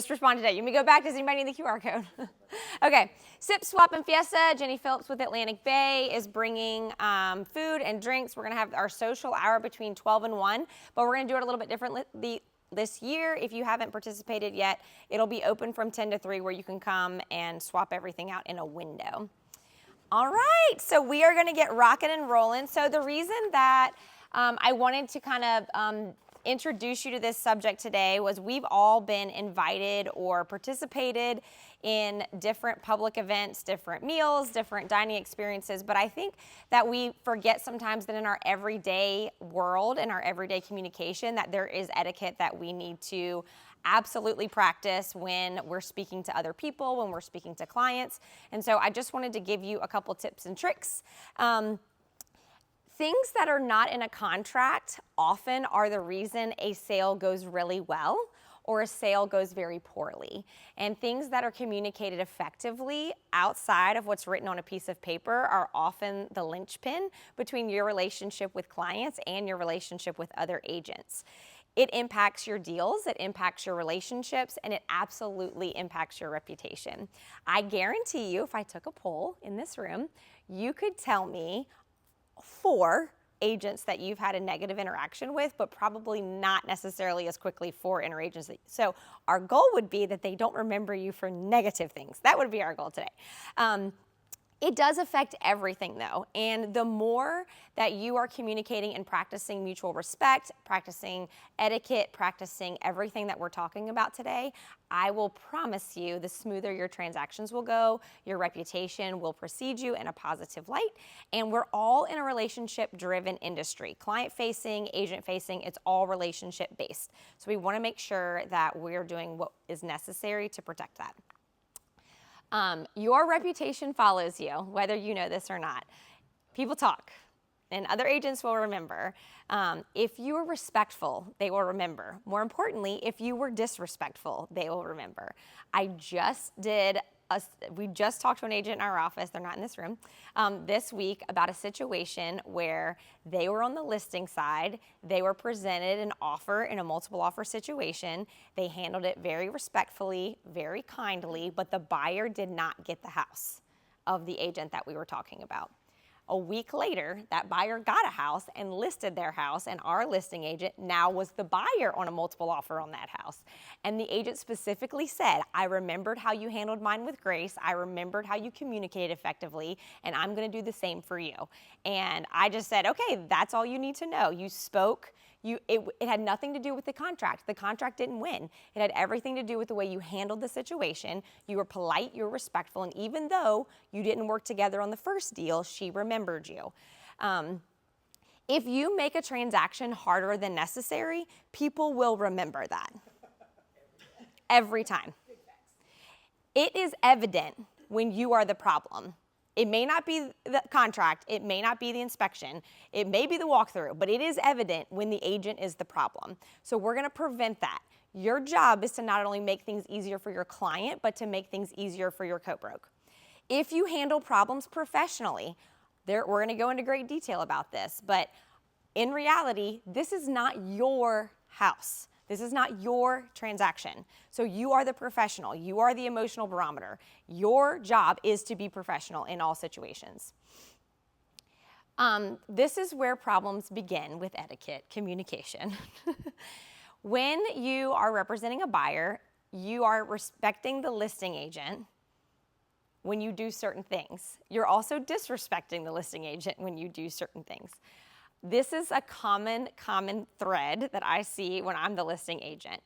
Just respond today. You may go back. Does anybody need the QR code? Okay. Sip, Swap, and Fiesta. Jenny Phillips with Atlantic Bay is bringing food and drinks. We're going to have our social hour between 12 and 1, but we're going to do it a little bit differently this year. If you haven't participated yet, it'll be open from 10 to 3 where you can come and swap everything out in a window. All right. So we are going to get rocking and rolling. So the reason that I wanted to kind of introduce you to this subject today was we've all been invited or participated in different public events, different meals, different dining experiences, but I think that we forget sometimes that in our everyday world, in our everyday communication, that there is etiquette that we need to absolutely practice when we're speaking to other people, when we're speaking to clients. And so I just wanted to give you a couple tips and tricks. Things that are not in a contract often are the reason a sale goes really well or a sale goes very poorly. And things that are communicated effectively outside of what's written on a piece of paper are often the linchpin between your relationship with clients and your relationship with other agents. It impacts your deals, it impacts your relationships, and it absolutely impacts your reputation. I guarantee you, if I took a poll in this room, you could tell me 4 agents that you've had a negative interaction with, but probably not necessarily as quickly 4 interagents. So our goal would be that they don't remember you for negative things. That would be our goal today. It does affect everything though, and the more that you are communicating and practicing mutual respect, practicing etiquette, practicing everything that we're talking about today, I will promise you the smoother your transactions will go, your reputation will precede you in a positive light, and we're all in a relationship-driven industry. Client-facing, agent-facing, it's all relationship-based. So we wanna make sure that we're doing what is necessary to protect that. Your reputation follows you, whether you know this or not. People talk, and other agents will remember. If you were respectful, they will remember. More importantly, if you were disrespectful, they will remember. We just talked to an agent in our office, they're not in this room, this week about a situation where they were on the listing side, they were presented an offer in a multiple offer situation, they handled it very respectfully, very kindly, but the buyer did not get the house of the agent that we were talking about. A week later, that buyer got a house and listed their house, and our listing agent now was the buyer on a multiple offer on that house. And the agent specifically said, I remembered how you handled mine with grace, I remembered how you communicated effectively, and I'm gonna do the same for you. And I just said, okay, that's all you need to know. You spoke, it had nothing to do with the contract. The contract didn't win. It had everything to do with the way you handled the situation. You were polite, you were respectful, and even though you didn't work together on the first deal, she remembered you. If you make a transaction harder than necessary, people will remember that. Every time. It is evident when you are the problem. It may not be the contract, it may not be the inspection, it may be the walkthrough, but it is evident when the agent is the problem. So we're gonna prevent that. Your job is to not only make things easier for your client, but to make things easier for your co-broke. If you handle problems professionally, we're gonna go into great detail about this, but in reality, this is not your house. This is not your transaction. So you are the professional. You are the emotional barometer. Your job is to be professional in all situations. This is where problems begin with etiquette, communication. When you are representing a buyer, you are respecting the listing agent when you do certain things. You're also disrespecting the listing agent when you do certain things. This is a common thread that I see when I'm the listing agent.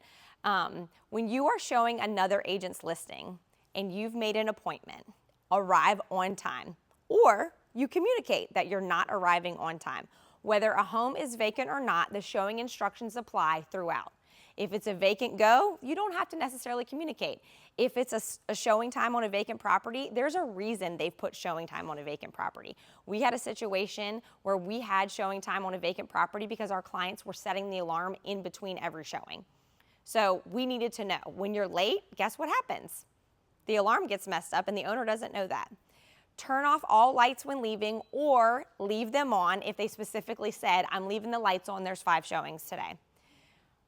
When you are showing another agent's listing and you've made an appointment, arrive on time, or you communicate that you're not arriving on time. Whether a home is vacant or not, the showing instructions apply throughout. If it's a vacant go, you don't have to necessarily communicate. If it's a showing time on a vacant property, there's a reason they've put showing time on a vacant property. We had a situation where we had showing time on a vacant property because our clients were setting the alarm in between every showing. So we needed to know, when you're late, guess what happens? The alarm gets messed up and the owner doesn't know that. Turn off all lights when leaving or leave them on if they specifically said, I'm leaving the lights on, there's 5 showings today.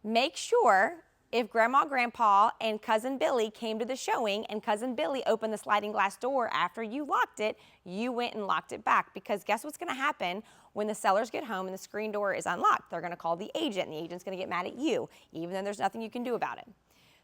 Make sure if Grandma, Grandpa, and Cousin Billy came to the showing and Cousin Billy opened the sliding glass door after you locked it, you went and locked it back. Because guess what's going to happen when the sellers get home and the screen door is unlocked? They're going to call the agent, and the agent's going to get mad at you, even though there's nothing you can do about it.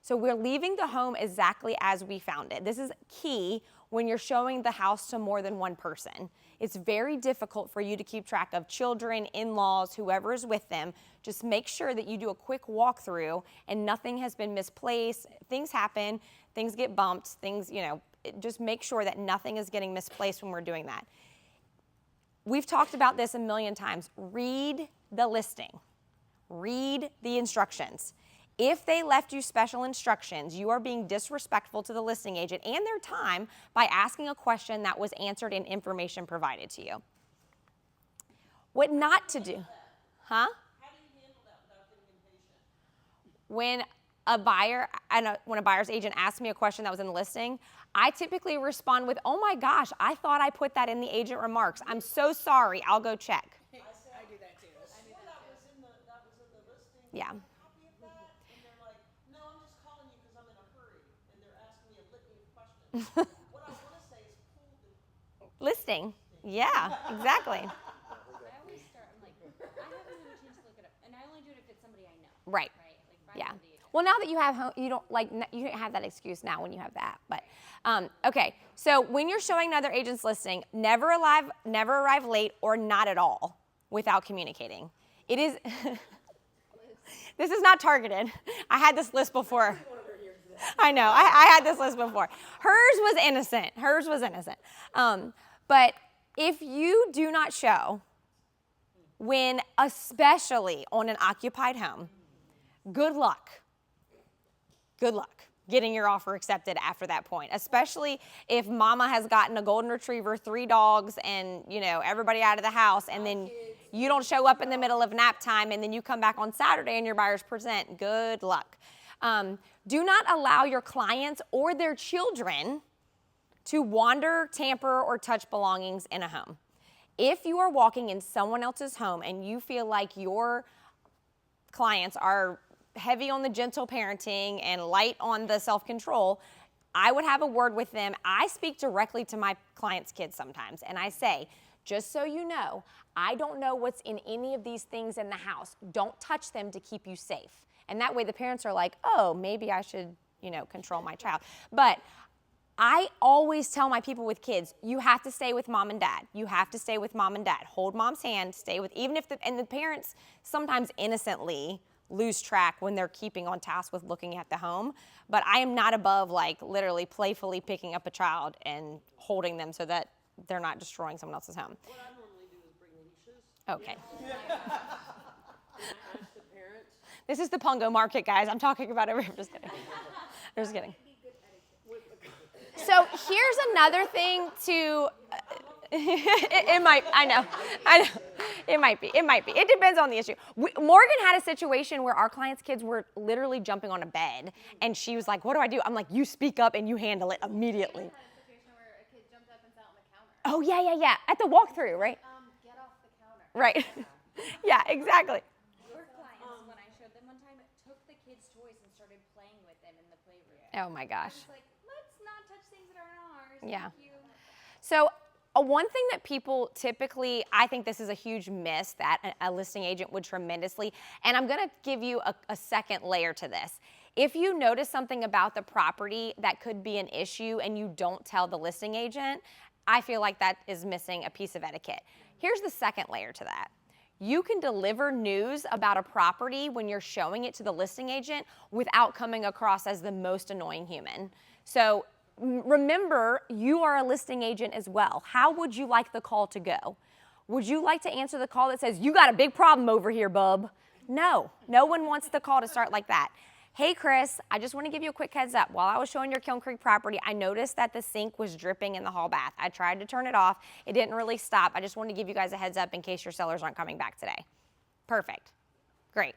So we're leaving the home exactly as we found it. This is key when you're showing the house to more than one person. It's very difficult for you to keep track of children, in-laws, whoever is with them. Just make sure that you do a quick walkthrough and nothing has been misplaced. Things happen, things get bumped, things, just make sure that nothing is getting misplaced when we're doing that. We've talked about this a million times. Read the listing. Read the instructions. If they left you special instructions, you are being disrespectful to the listing agent and their time by asking a question that was answered and information provided to you. What not to do? Huh? How do you handle that without getting impatient? When a buyer's agent asks me a question that was in the listing, I typically respond with, "Oh my gosh, I thought I put that in the agent remarks. I'm so sorry. I'll go check." I do that too. That was in the listing. Yeah. What I want to say is pull the listing. Yeah, exactly. I always start, I'm like, I haven't had a chance to look it up, and I only do it if it's somebody I know. Right. Right? Like, Yeah. Well, now that you have home, you don't have that excuse now when you have that. But okay. So when you're showing another agent's listing, never arrive late or not at all without communicating. It is. This is not targeted. I had this list before. I know. I had this list before. Hers was innocent. But if you do not show when, especially on an occupied home, good luck getting your offer accepted after that point, especially if mama has gotten a golden retriever, 3 dogs, and everybody out of the house, and then you don't show up in the middle of nap time, and then you come back on Saturday and your buyers present. Good luck. Do not allow your clients or their children to wander, tamper, or touch belongings in a home. If you are walking in someone else's home and you feel like your clients are heavy on the gentle parenting and light on the self-control, I would have a word with them. I speak directly to my clients' kids sometimes, and I say, just so you know, I don't know what's in any of these things in the house. Don't touch them to keep you safe. And that way the parents are like, oh, maybe I should, control my child. But I always tell my people with kids, you have to stay with mom and dad. You have to stay with mom and dad. Hold mom's hand, stay with, and the parents sometimes innocently lose track when they're keeping on task with looking at the home. But I am not above literally playfully picking up a child and holding them so that they're not destroying someone else's home. What I normally do is bring leashes. Okay. This is the Pungo market, guys. I'm talking about it. I'm just kidding. I'm just kidding. So here's another thing to, it might be. It depends on the issue. Morgan had a situation where our client's kids were literally jumping on a bed, and she was like, what do I do? I'm like, you speak up and you handle it immediately. I had a situation where a kid jumped up and sat on the counter. Oh, yeah. At the walkthrough, right? Get off the counter. Right. Yeah, exactly. Your clients, when I showed them one time, took the kids' toys and started playing with them in the playroom. Oh, my gosh. I was like, let's not touch things that aren't ours. Yeah. Thank you. So one thing that people typically, I think this is a huge miss that a listing agent would tremendously, and I'm going to give you a second layer to this. If you notice something about the property that could be an issue and you don't tell the listing agent, I feel like that is missing a piece of etiquette. Here's the second layer to that. You can deliver news about a property when you're showing it to the listing agent without coming across as the most annoying human. So remember, you are a listing agent as well. How would you like the call to go? Would you like to answer the call that says, you got a big problem over here, bub? No one wants the call to start like that. Hey, Chris, I just want to give you a quick heads up. While I was showing your Kiln Creek property, I noticed that the sink was dripping in the hall bath. I tried to turn it off. It didn't really stop. I just wanted to give you guys a heads up in case your sellers aren't coming back today. Perfect. Great.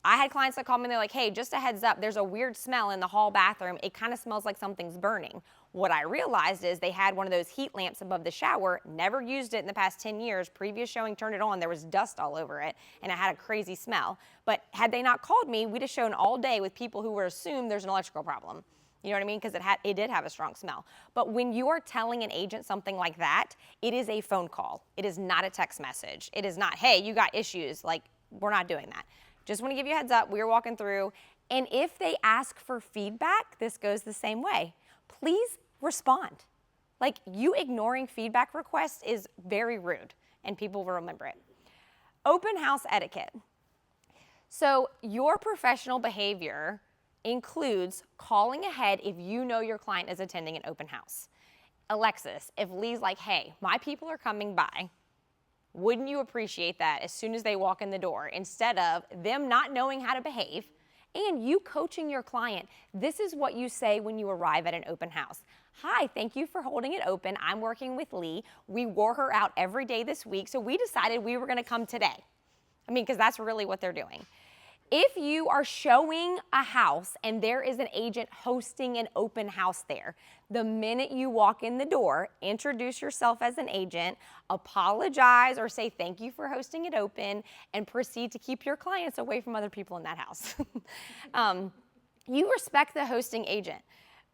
I had clients that called me and they're like, hey, just a heads up, there's a weird smell in the hall bathroom. It kind of smells like something's burning. What I realized is they had one of those heat lamps above the shower, never used it in the past 10 years. Previous showing turned it on, there was dust all over it, and it had a crazy smell. But had they not called me, we'd have shown all day with people who were assumed there's an electrical problem. You know what I mean? Because it did have a strong smell. But when you are telling an agent something like that, it is a phone call. It is not a text message. It is not, hey, you got issues. Like, we're not doing that. Just want to give you a heads up. We're walking through. And if they ask for feedback, this goes the same way. Please respond. Like, you ignoring feedback requests is very rude, and people will remember it. Open house etiquette. So your professional behavior includes calling ahead if you know your client is attending an open house. Alexis, if Lee's like, hey, my people are coming by, wouldn't you appreciate that as soon as they walk in the door, instead of them not knowing how to behave and you coaching your client? This is what you say when you arrive at an open house. Hi, thank you for holding it open. I'm working with Lee. We wore her out every day this week, so we decided we were gonna come today. I mean, because that's really what they're doing. If you are showing a house and there is an agent hosting an open house there, the minute you walk in the door, introduce yourself as an agent, apologize or say thank you for hosting it open, and proceed to keep your clients away from other people in that house. You respect the hosting agent.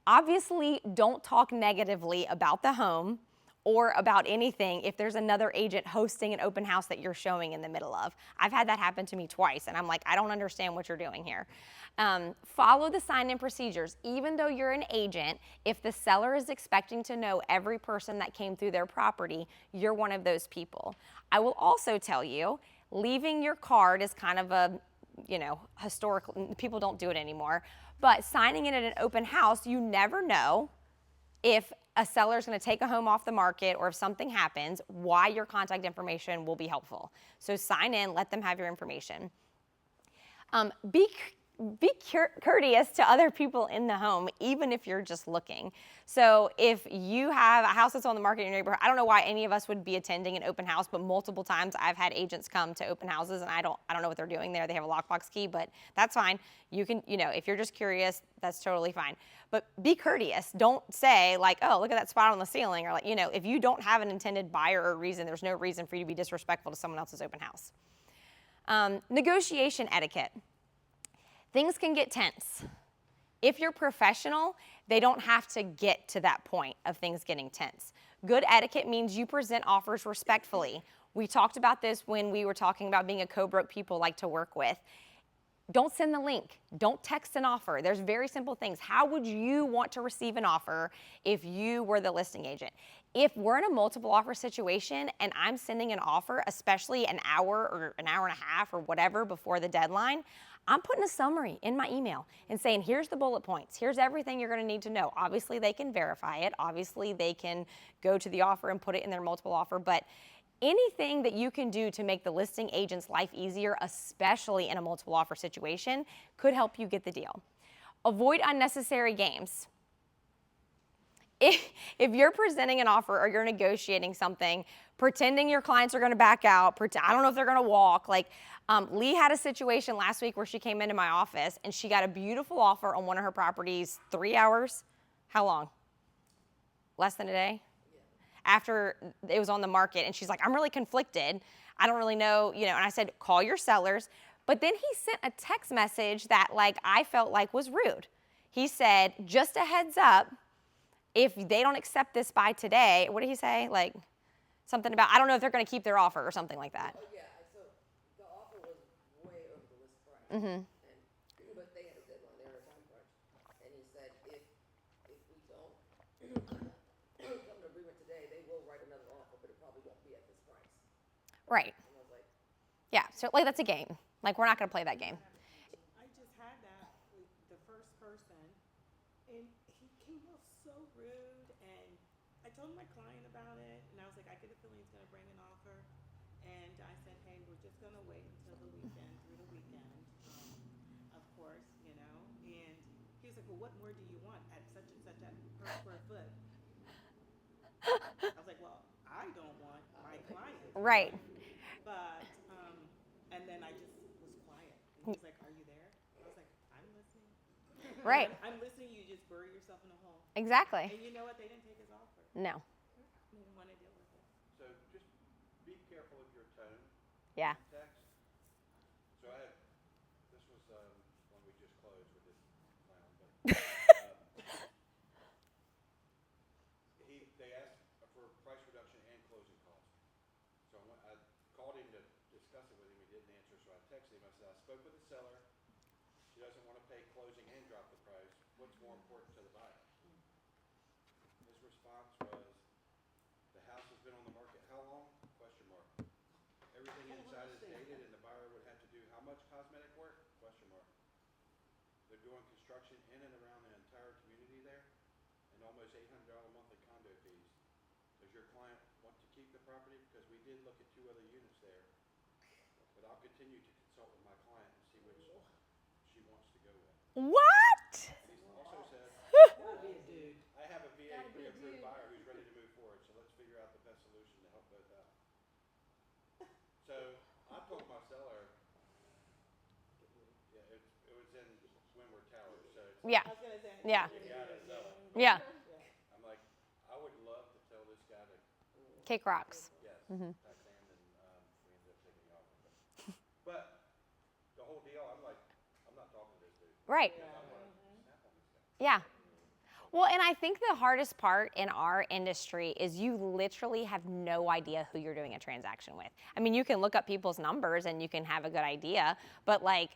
Obviously, don't talk negatively about the home or about anything if there's another agent hosting an open house that you're showing in the middle of. I've had that happen to me twice, and I'm like, I don't understand what you're doing here. Follow the sign-in procedures. Even though you're an agent, if the seller is expecting to know every person that came through their property, you're one of those people. I will also tell you, leaving your card is kind of a, historical, people don't do it anymore, but signing in at an open house, you never know if a seller is going to take a home off the market or if something happens, why your contact information will be helpful. So sign in, let them have your information. Be courteous to other people in the home, even if you're just looking. So if you have a house that's on the market in your neighborhood, I don't know why any of us would be attending an open house, but multiple times I've had agents come to open houses and I don't know what they're doing there. They have a lockbox key, but that's fine. You can, if you're just curious, that's totally fine. But be courteous. Don't say like, oh, look at that spot on the ceiling, or like, if you don't have an intended buyer or reason, there's no reason for you to be disrespectful to someone else's open house. Negotiation etiquette. Things can get tense. If you're professional, they don't have to get to that point of things getting tense. Good etiquette means you present offers respectfully. We talked about this when we were talking about being a co-broke people like to work with. Don't send the link. Don't text an offer. There's very simple things. How would you want to receive an offer if you were the listing agent? If we're in a multiple offer situation and I'm sending an offer, especially an hour or an hour and a half or whatever before the deadline, I'm putting a summary in my email and saying, here's the bullet points. Here's everything you're going to need to know. Obviously, they can verify it. Obviously, they can go to the offer and put it in their multiple offer. But anything that you can do to make the listing agent's life easier, especially in a multiple offer situation, could help you get the deal. Avoid unnecessary games. If you're presenting an offer or you're negotiating something, pretending your clients are going to back out, I don't know if they're going to walk. Lee had a situation last week where she came into my office and she got a beautiful offer on one of her properties, 3 hours. How long? Less than a day? After it was on the market, and she's like, I'm really conflicted. I don't really know, and I said, call your sellers. But then he sent a text message that I felt like was rude. He said, just a heads up, if they don't accept this by today, what did he say? Something about, I don't know if they're going to keep their offer or something like that. Oh, yeah, so the offer was way over the list price. Mm-hmm. But they had a deadline, they were a time crunch. And he said, if we don't come to agreement today, they will write another offer, but it probably won't be at this price. Right. And I was like, Yeah, so that's a game. We're not going to play that game. I just had that with the first person, and he came off so rude, and I told my client about it, and I was like, I get a feeling he's gonna bring an offer, and I said, hey, we're just gonna wait until the weekend, through the weekend, of course, and he was like, well, what more do you want at such and such per square foot? I was like, well, I don't want my client. Right. But, and then I just was quiet. And he's like, are you there? I was like, I'm listening. Right. I'm listening. You just bury yourself in a hole. Exactly. And you know what? They didn't take his offer. No. They didn't want to deal with it. So just be careful of your tone. Yeah. Text. So this was when we just closed with this clown, but they asked for price reduction and closing costs. So I called him to discuss it with him. He didn't answer, so I texted him. I said, I spoke with the seller. She doesn't want to pay closing and drop the price. What's more important to the buyer? His response was, the house has been on the market how long? Question mark. Everything inside is dated and the buyer would have to do how much cosmetic work? Question mark. They're doing construction in and around the entire community there and almost $800 monthly condo fees. Does your client want to keep the property? Because we did look at 2 other units there, but I'll continue to consult with my client and see which she wants to go with. What? He also said, I have a VA pre-approved buyer who's ready to move forward, so let's figure out the best solution to help both out. So I told my seller, yeah, it was in Windward Towers, so it's Yeah. I was going to say. Yeah. you gotta sell it. Yeah. I'm like, I would love to tell this guy to, Kick rocks. yes, Mm-hmm. back then, and we ended up taking the offer. But the whole deal, I'm like, I'm not talking to this dude. Right. I want to snap on this guy. Yeah. Well, and I think the hardest part in our industry is you literally have no idea who you're doing a transaction with. I mean, you can look up people's numbers and you can have a good idea, but like,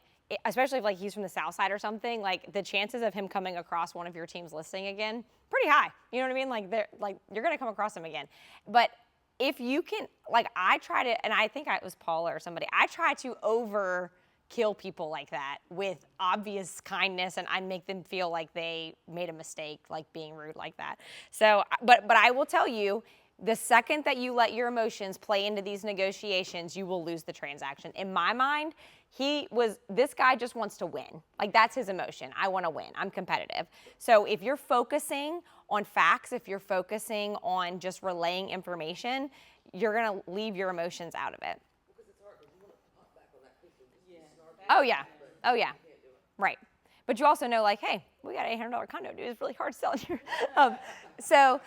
especially if like he's from the South Side or something, like the chances of him coming across one of your team's listing again, pretty high. You know what I mean? Like you're gonna come across him again. But if you can, like I try to, and I think it was Paula or somebody, I try to kill people like that with obvious kindness, and I make them feel like they made a mistake, like being rude like that. So, but I will tell you, the second that you let your emotions play into these negotiations, you will lose the transaction. In my mind, this guy just wants to win. Like that's his emotion. I want to win. I'm competitive. So if you're focusing on facts, if you're focusing on just relaying information, you're going to leave your emotions out of it. Because it's hard, because you want to pop back on that quickly. Oh yeah. Oh yeah. Right. But you also know, like, hey, we got an $800 condo, dude. It's really hard to sell here. So.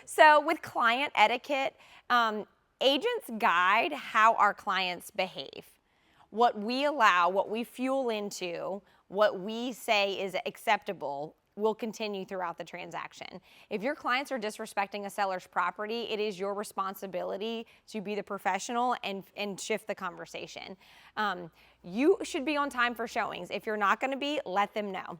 So with client etiquette, agents guide how our clients behave. What we allow, what we fuel into, what we say is acceptable will continue throughout the transaction. If your clients are disrespecting a seller's property, it is your responsibility to be the professional and shift the conversation. You should be on time for showings. If you're not going to be, let them know.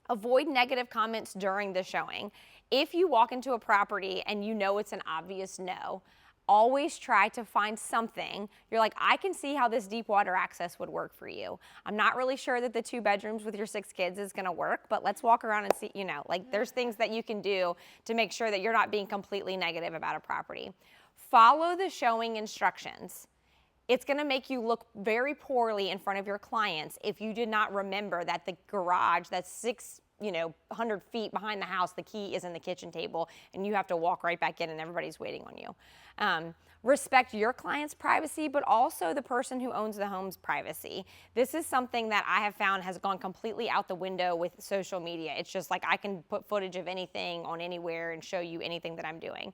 Avoid negative comments during the showing. If you walk into a property and you know it's an obvious no, always try to find something. You're like, I can see how this deep water access would work for you. I'm not really sure that the 2 bedrooms with your 6 kids is going to work, but let's walk around and see, like there's things that you can do to make sure that you're not being completely negative about a property. Follow the showing instructions. It's going to make you look very poorly in front of your clients if you did not remember that the garage that's 100 feet behind the house, the key is in the kitchen table, and you have to walk right back in and everybody's waiting on you. Respect your client's privacy, but also the person who owns the home's privacy. This is something that I have found has gone completely out the window with social media. It's just like I can put footage of anything on anywhere and show you anything that I'm doing.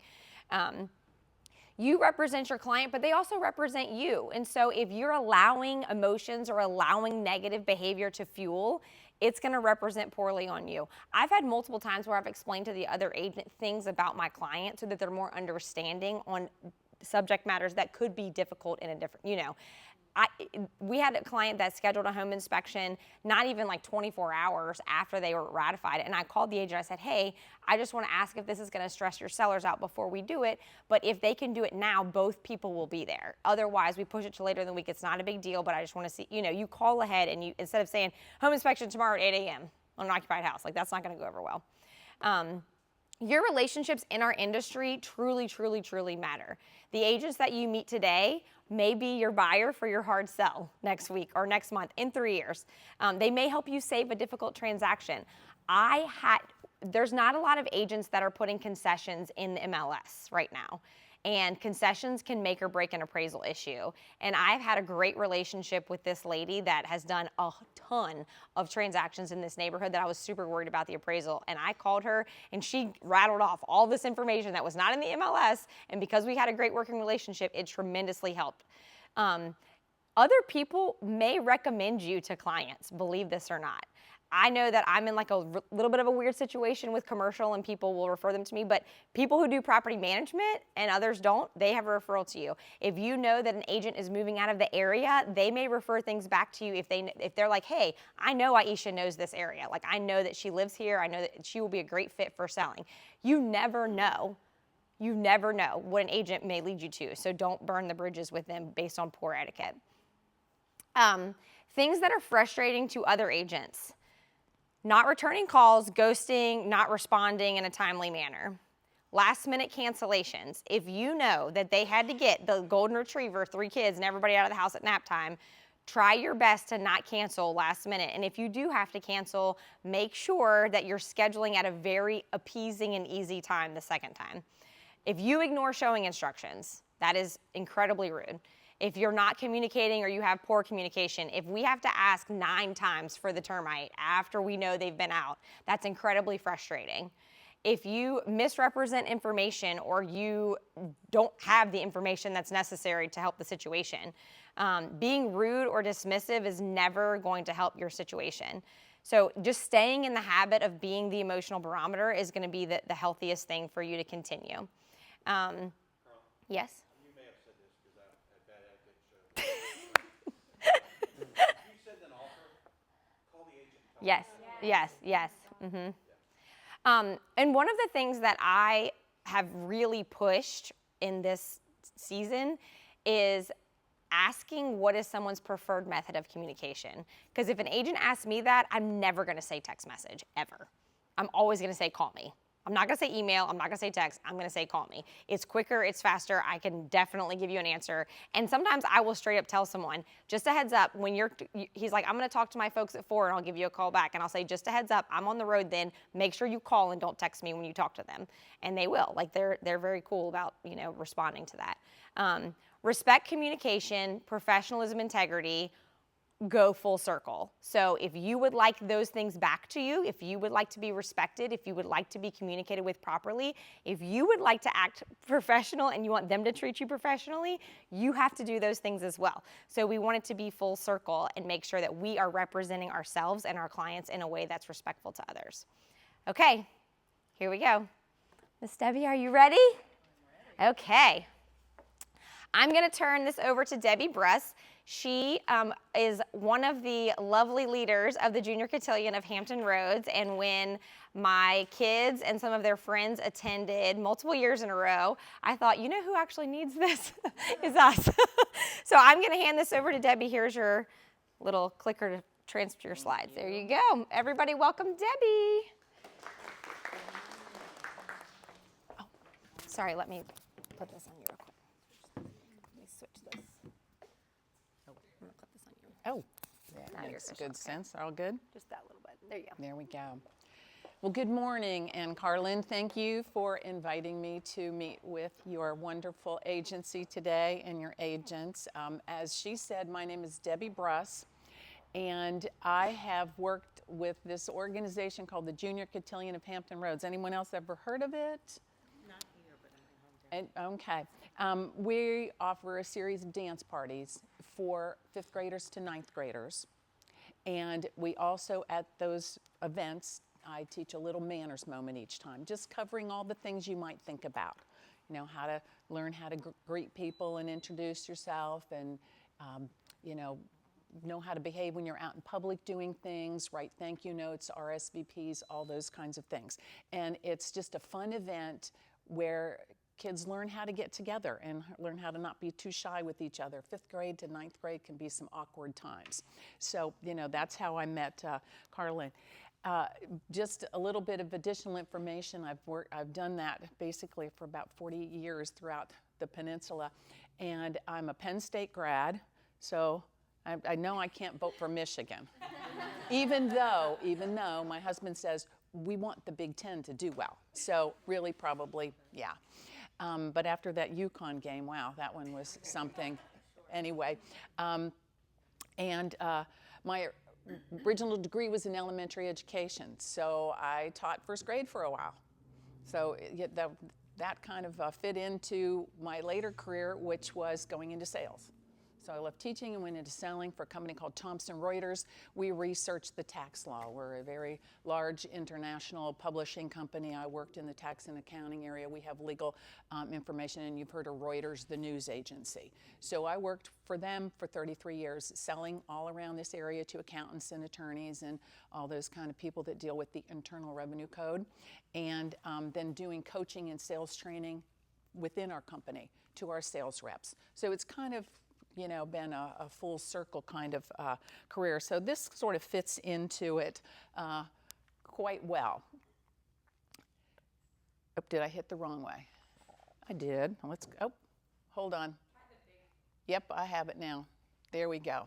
You represent your client, but they also represent you. And so if you're allowing emotions or allowing negative behavior to fuel, it's going to represent poorly on you. I've had multiple times where I've explained to the other agent things about my client so that they're more understanding on subject matters that could be difficult in a different, we had a client that scheduled a home inspection not even like 24 hours after they were ratified. And I called the agent. I said, hey, I just want to ask if this is going to stress your sellers out before we do it. But if they can do it now, both people will be there. Otherwise, we push it to later in the week. It's not a big deal, but I just want to see, you call ahead and you, instead of saying home inspection tomorrow at 8 a.m. on an occupied house, like that's not going to go over well. Your relationships in our industry truly, truly, truly matter. The agents that you meet today may be your buyer for your hard sell next week or next month, in 3 years. They may help you save a difficult transaction. There's not a lot of agents that are putting concessions in the MLS right now. and concessions can make or break an appraisal issue. And I've had a great relationship with this lady that has done a ton of transactions in this neighborhood that I was super worried about the appraisal. And I called her and she rattled off all this information that was not in the MLS. And because we had a great working relationship, it tremendously helped. Other people may recommend you to clients, believe this or not. I know that I'm in like a little bit of a weird situation with commercial and people will refer them to me, but people who do property management and others don't, they have a referral to you. If you know that an agent is moving out of the area, they may refer things back to you if they're like, hey, I know Aisha knows this area. Like I know that she lives here. I know that she will be a great fit for selling. You never know. You never know what an agent may lead you to, so don't burn the bridges with them based on poor etiquette. Things that are frustrating to other agents. Not returning calls, ghosting, not responding in a timely manner. Last minute cancellations. If you know that they had to get the golden retriever, 3 kids, and everybody out of the house at nap time, try your best to not cancel last minute. And if you do have to cancel, make sure that you're scheduling at a very appeasing and easy time the second time. If you ignore showing instructions, that is incredibly rude. If you're not communicating or you have poor communication, if we have to ask 9 times for the termite after we know they've been out, that's incredibly frustrating. If you misrepresent information or you don't have the information that's necessary to help the situation, being rude or dismissive is never going to help your situation. So just staying in the habit of being the emotional barometer is going to be the healthiest thing for you to continue. Carl, Yes? you may have said this because I had bad etiquette. So if you send an offer, call the agent. Yes. And one of the things that I have really pushed in this season is asking what is someone's preferred method of communication. Because if an agent asks me that, I'm never going to say text message, ever. I'm always going to say call me. I'm not going to say email. I'm not going to say text. I'm going to say call me. It's quicker. It's faster. I can definitely give you an answer. And sometimes I will straight up tell someone, just a heads up, when he's like, I'm going to talk to my folks at 4 and I'll give you a call back. And I'll say, just a heads up, I'm on the road then. Make sure you call and don't text me when you talk to them. And they will. Like they're very cool about, responding to that. Respect communication, professionalism, integrity, go full circle. So if you would like those things back to you, if you would like to be respected, if you would like to be communicated with properly, if you would like to act professional and you want them to treat you professionally, you have to do those things as well. So we want it to be full circle and make sure that we are representing ourselves and our clients in a way that's respectful to others. Okay, here we go. Miss Debbie, are you ready? I'm ready. Okay. I'm going to turn this over to Debbie Bruss. She is one of the lovely leaders of the Junior Cotillion of Hampton Roads, and when my kids and some of their friends attended multiple years in a row, I thought, you know who actually needs this? is us. So I'm going to hand this over to Debbie. Here's your little clicker to transfer your slides. There you go. Everybody welcome Debbie. Oh, sorry, let me put this on you real quick. Switch this. I'm gonna put this on you. Oh, Now that you're makes good, good okay. sense. All good? Just that little bit. There you go. There we go. Well, good morning, and Carlyn, thank you for inviting me to meet with your wonderful agency today and your agents. As she said, my name is Debbie Bruss, and I have worked with this organization called the Junior Cotillion of Hampton Roads. Anyone else ever heard of it? Not here, but in my hometown. Okay. We offer a series of dance parties for 5th graders to 9th graders. And we also, at those events, I teach a little manners moment each time, just covering all the things you might think about. How to learn how to greet people and introduce yourself and, know how to behave when you're out in public doing things, write thank you notes, RSVPs, all those kinds of things. And it's just a fun event where kids learn how to get together and learn how to not be too shy with each other. 5th grade to 9th grade can be some awkward times. So, that's how I met Carlyn. Just a little bit of additional information. I've done that basically for about 40 years throughout the peninsula. And I'm a Penn State grad, so I know I can't vote for Michigan. even though my husband says we want the Big Ten to do well. So really probably, yeah. But after that UConn game, wow, that one was something. Anyway, and my original degree was in elementary education, so I taught first grade for a while. So that kind of fit into my later career, which was going into sales. So I left teaching and went into selling for a company called Thomson Reuters. We researched the tax law. We're a very large international publishing company. I worked in the tax and accounting area. We have legal information, and you've heard of Reuters, the news agency. So I worked for them for 33 years, selling all around this area to accountants and attorneys and all those kind of people that deal with the Internal Revenue Code, and then doing coaching and sales training within our company to our sales reps. So it's kind of been a full circle kind of career. So this sort of fits into it quite well. Oh, did I hit the wrong way? I did. Oh, hold on. Yep, I have it now. There we go.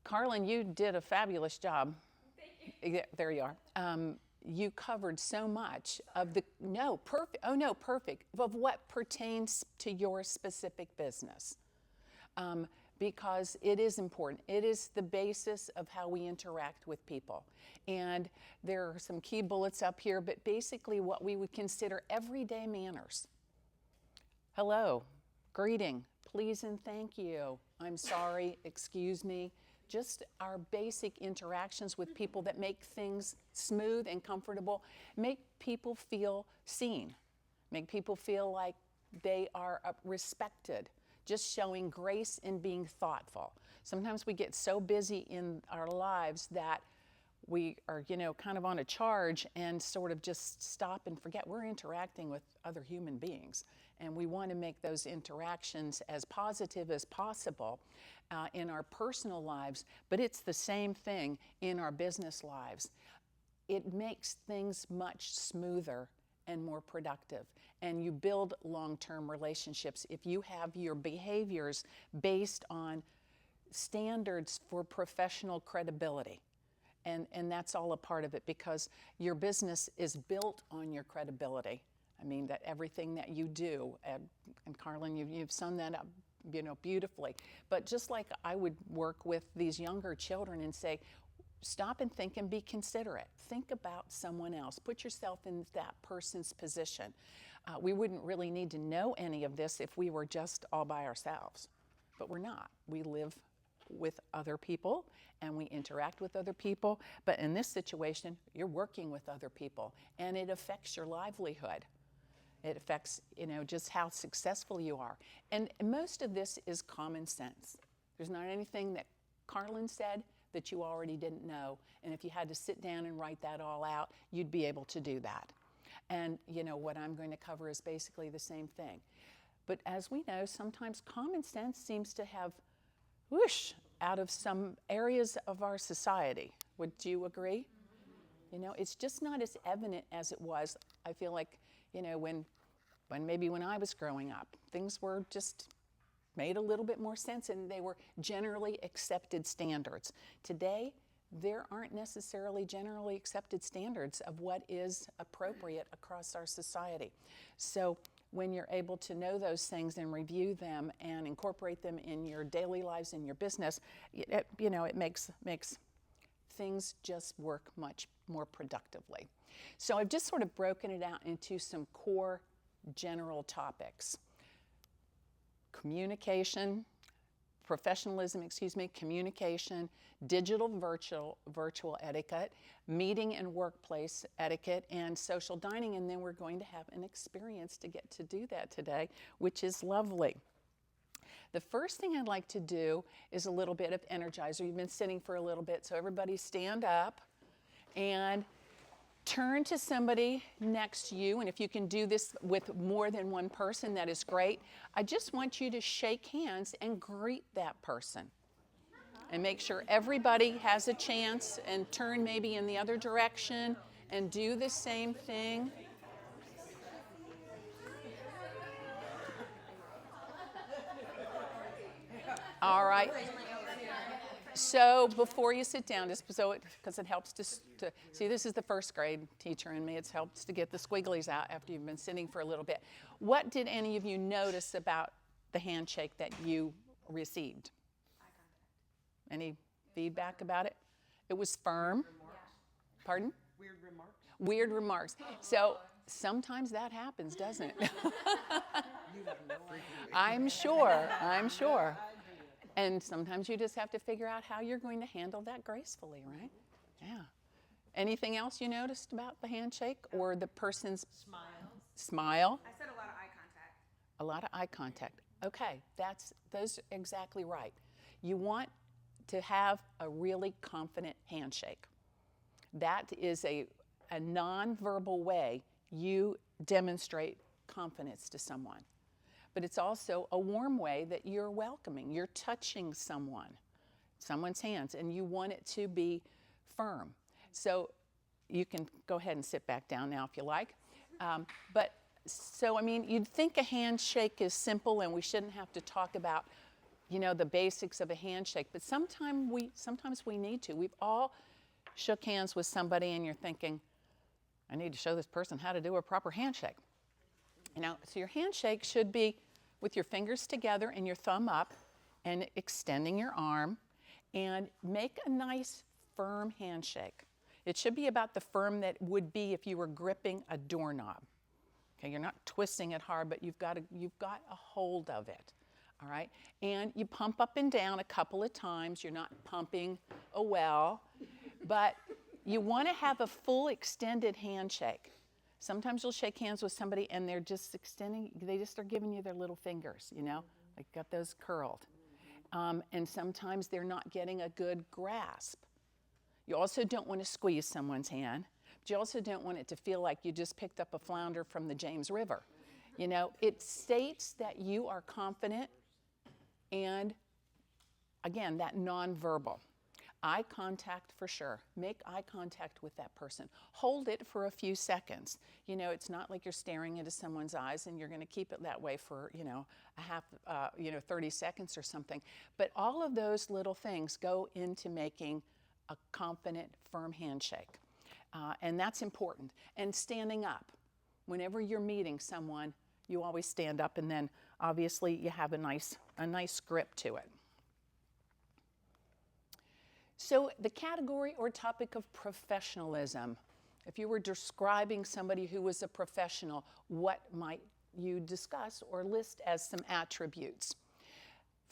Carlyn, you did a fabulous job. Thank you. Yeah, there you are. You covered so much of perfect, of what pertains to your specific business. Because it is important. It is the basis of how we interact with people. And there are some key bullets up here, but basically what we would consider everyday manners. Hello, greeting, please and thank you, I'm sorry, excuse me. Just our basic interactions with people that make things smooth and comfortable, make people feel seen, make people feel like they are respected, just showing grace and being thoughtful. Sometimes we get so busy in our lives that we are, kind of on a charge and sort of just stop and forget we're interacting with other human beings. And we want to make those interactions as positive as possible in our personal lives, but it's the same thing in our business lives. It makes things much smoother and more productive. And you build long-term relationships if you have your behaviors based on standards for professional credibility. And that's all a part of it, because your business is built on your credibility. I mean, that everything that you do, and Carlyn, you've summed that up, beautifully. But just like I would work with these younger children and say, stop and think and be considerate. Think about someone else. Put yourself in that person's position. We wouldn't really need to know any of this if we were just all by ourselves, but we're not. We live with other people and we interact with other people, but in this situation, you're working with other people and it affects your livelihood. It affects, just how successful you are. And most of this is common sense. There's not anything that Carlyn said that you already didn't know. And if you had to sit down and write that all out, you'd be able to do that. And, what I'm going to cover is basically the same thing. But as we know, sometimes common sense seems to have whoosh out of some areas of our society. Would you agree? It's just not as evident as it was. I feel like, when I was growing up, things were just made a little bit more sense and they were generally accepted standards. Today, there aren't necessarily generally accepted standards of what is appropriate across our society. So when you're able to know those things and review them and incorporate them in your daily lives and your business, it makes things just work much more productively. So I've just sort of broken it out into some core general topics. Communication, communication, digital virtual etiquette, meeting and workplace etiquette, and social dining. And then we're going to have an experience to get to do that today, which is lovely. The first thing I'd like to do is a little bit of energizer. You've been sitting for a little bit, so everybody stand up and turn to somebody next to you. And if you can do this with more than one person, that is great. I just want you to shake hands and greet that person. And make sure everybody has a chance, and turn maybe in the other direction and do the same thing. All right. So before you sit down, just so because it helps to see, this is the first grade teacher in me. It helps to get the squigglies out after you've been sitting for a little bit. What did any of you notice about the handshake that you received? Eye contact. Any feedback about it? It was firm. Pardon? Weird remarks. Weird remarks. So sometimes that happens, doesn't it? You have no idea. I'm sure. And sometimes you just have to figure out how you're going to handle that gracefully, right? Yeah. Anything else you noticed about the handshake or the person's smile? I said a lot of eye contact. A lot of eye contact. Okay, those are exactly right. You want to have a really confident handshake. That is a nonverbal way you demonstrate confidence to someone. But it's also a warm way that you're welcoming. You're touching someone's hands, and you want it to be firm. So you can go ahead and sit back down now if you like. You'd think a handshake is simple and we shouldn't have to talk about, the basics of a handshake, but sometimes we need to. We've all shook hands with somebody and you're thinking, I need to show this person how to do a proper handshake. So your handshake should be with your fingers together and your thumb up and extending your arm, and make a nice firm handshake. It should be about the firm that would be if you were gripping a doorknob. Okay, you're not twisting it hard, but you've got a hold of it. All right, and you pump up and down a couple of times. You're not pumping a well, but you want to have a full extended handshake. Sometimes you'll shake hands with somebody and they're just extending, they just are giving you their little fingers, like got those curled. And sometimes they're not getting a good grasp. You also don't want to squeeze someone's hand, but you also don't want it to feel like you just picked up a flounder from the James River. It states that you are confident, and again, that nonverbal. Eye contact for sure. Make eye contact with that person. Hold it for a few seconds. It's not like you're staring into someone's eyes and you're going to keep it that way for, 30 seconds or something. But all of those little things go into making a confident, firm handshake. And that's important. And standing up. Whenever you're meeting someone, you always stand up, and then obviously you have a nice grip to it. So the category or topic of professionalism. If you were describing somebody who was a professional, what might you discuss or list as some attributes?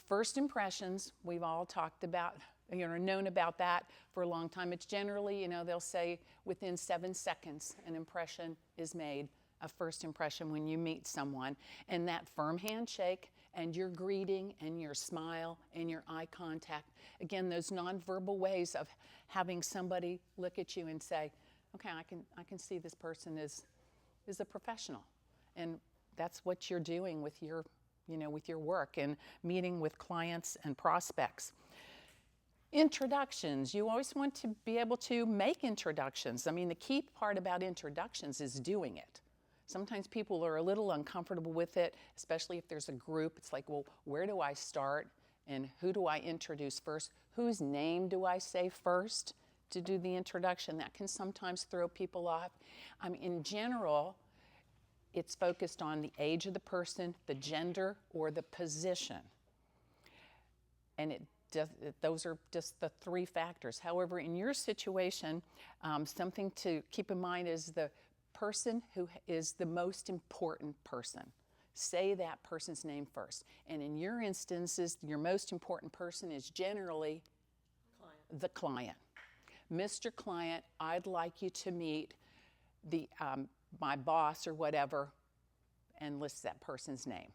First impressions, we've all talked about, known about that for a long time. It's generally, they'll say within 7 seconds an impression is made, a first impression when you meet someone. And that firm handshake and your greeting and your smile and your eye contact, again, those nonverbal ways of having somebody look at you and say, okay, I can see this person is a professional. And that's what you're doing with your work and meeting with clients and prospects. Introductions. You always want to be able to make introductions. The key part about introductions is doing it. Sometimes people are a little uncomfortable with it, especially if there's a group. It's like, well, where do I start and who do I introduce first? Whose name do I say first to do the introduction? That can sometimes throw people off. In general, it's focused on the age of the person, the gender, or the position. And those are just the 3 factors. However, in your situation, something to keep in mind is the person who is the most important person. Say that person's name first. And in your instances, your most important person is generally the client. Mr. Client, I'd like you to meet my boss or whatever, and list that person's name,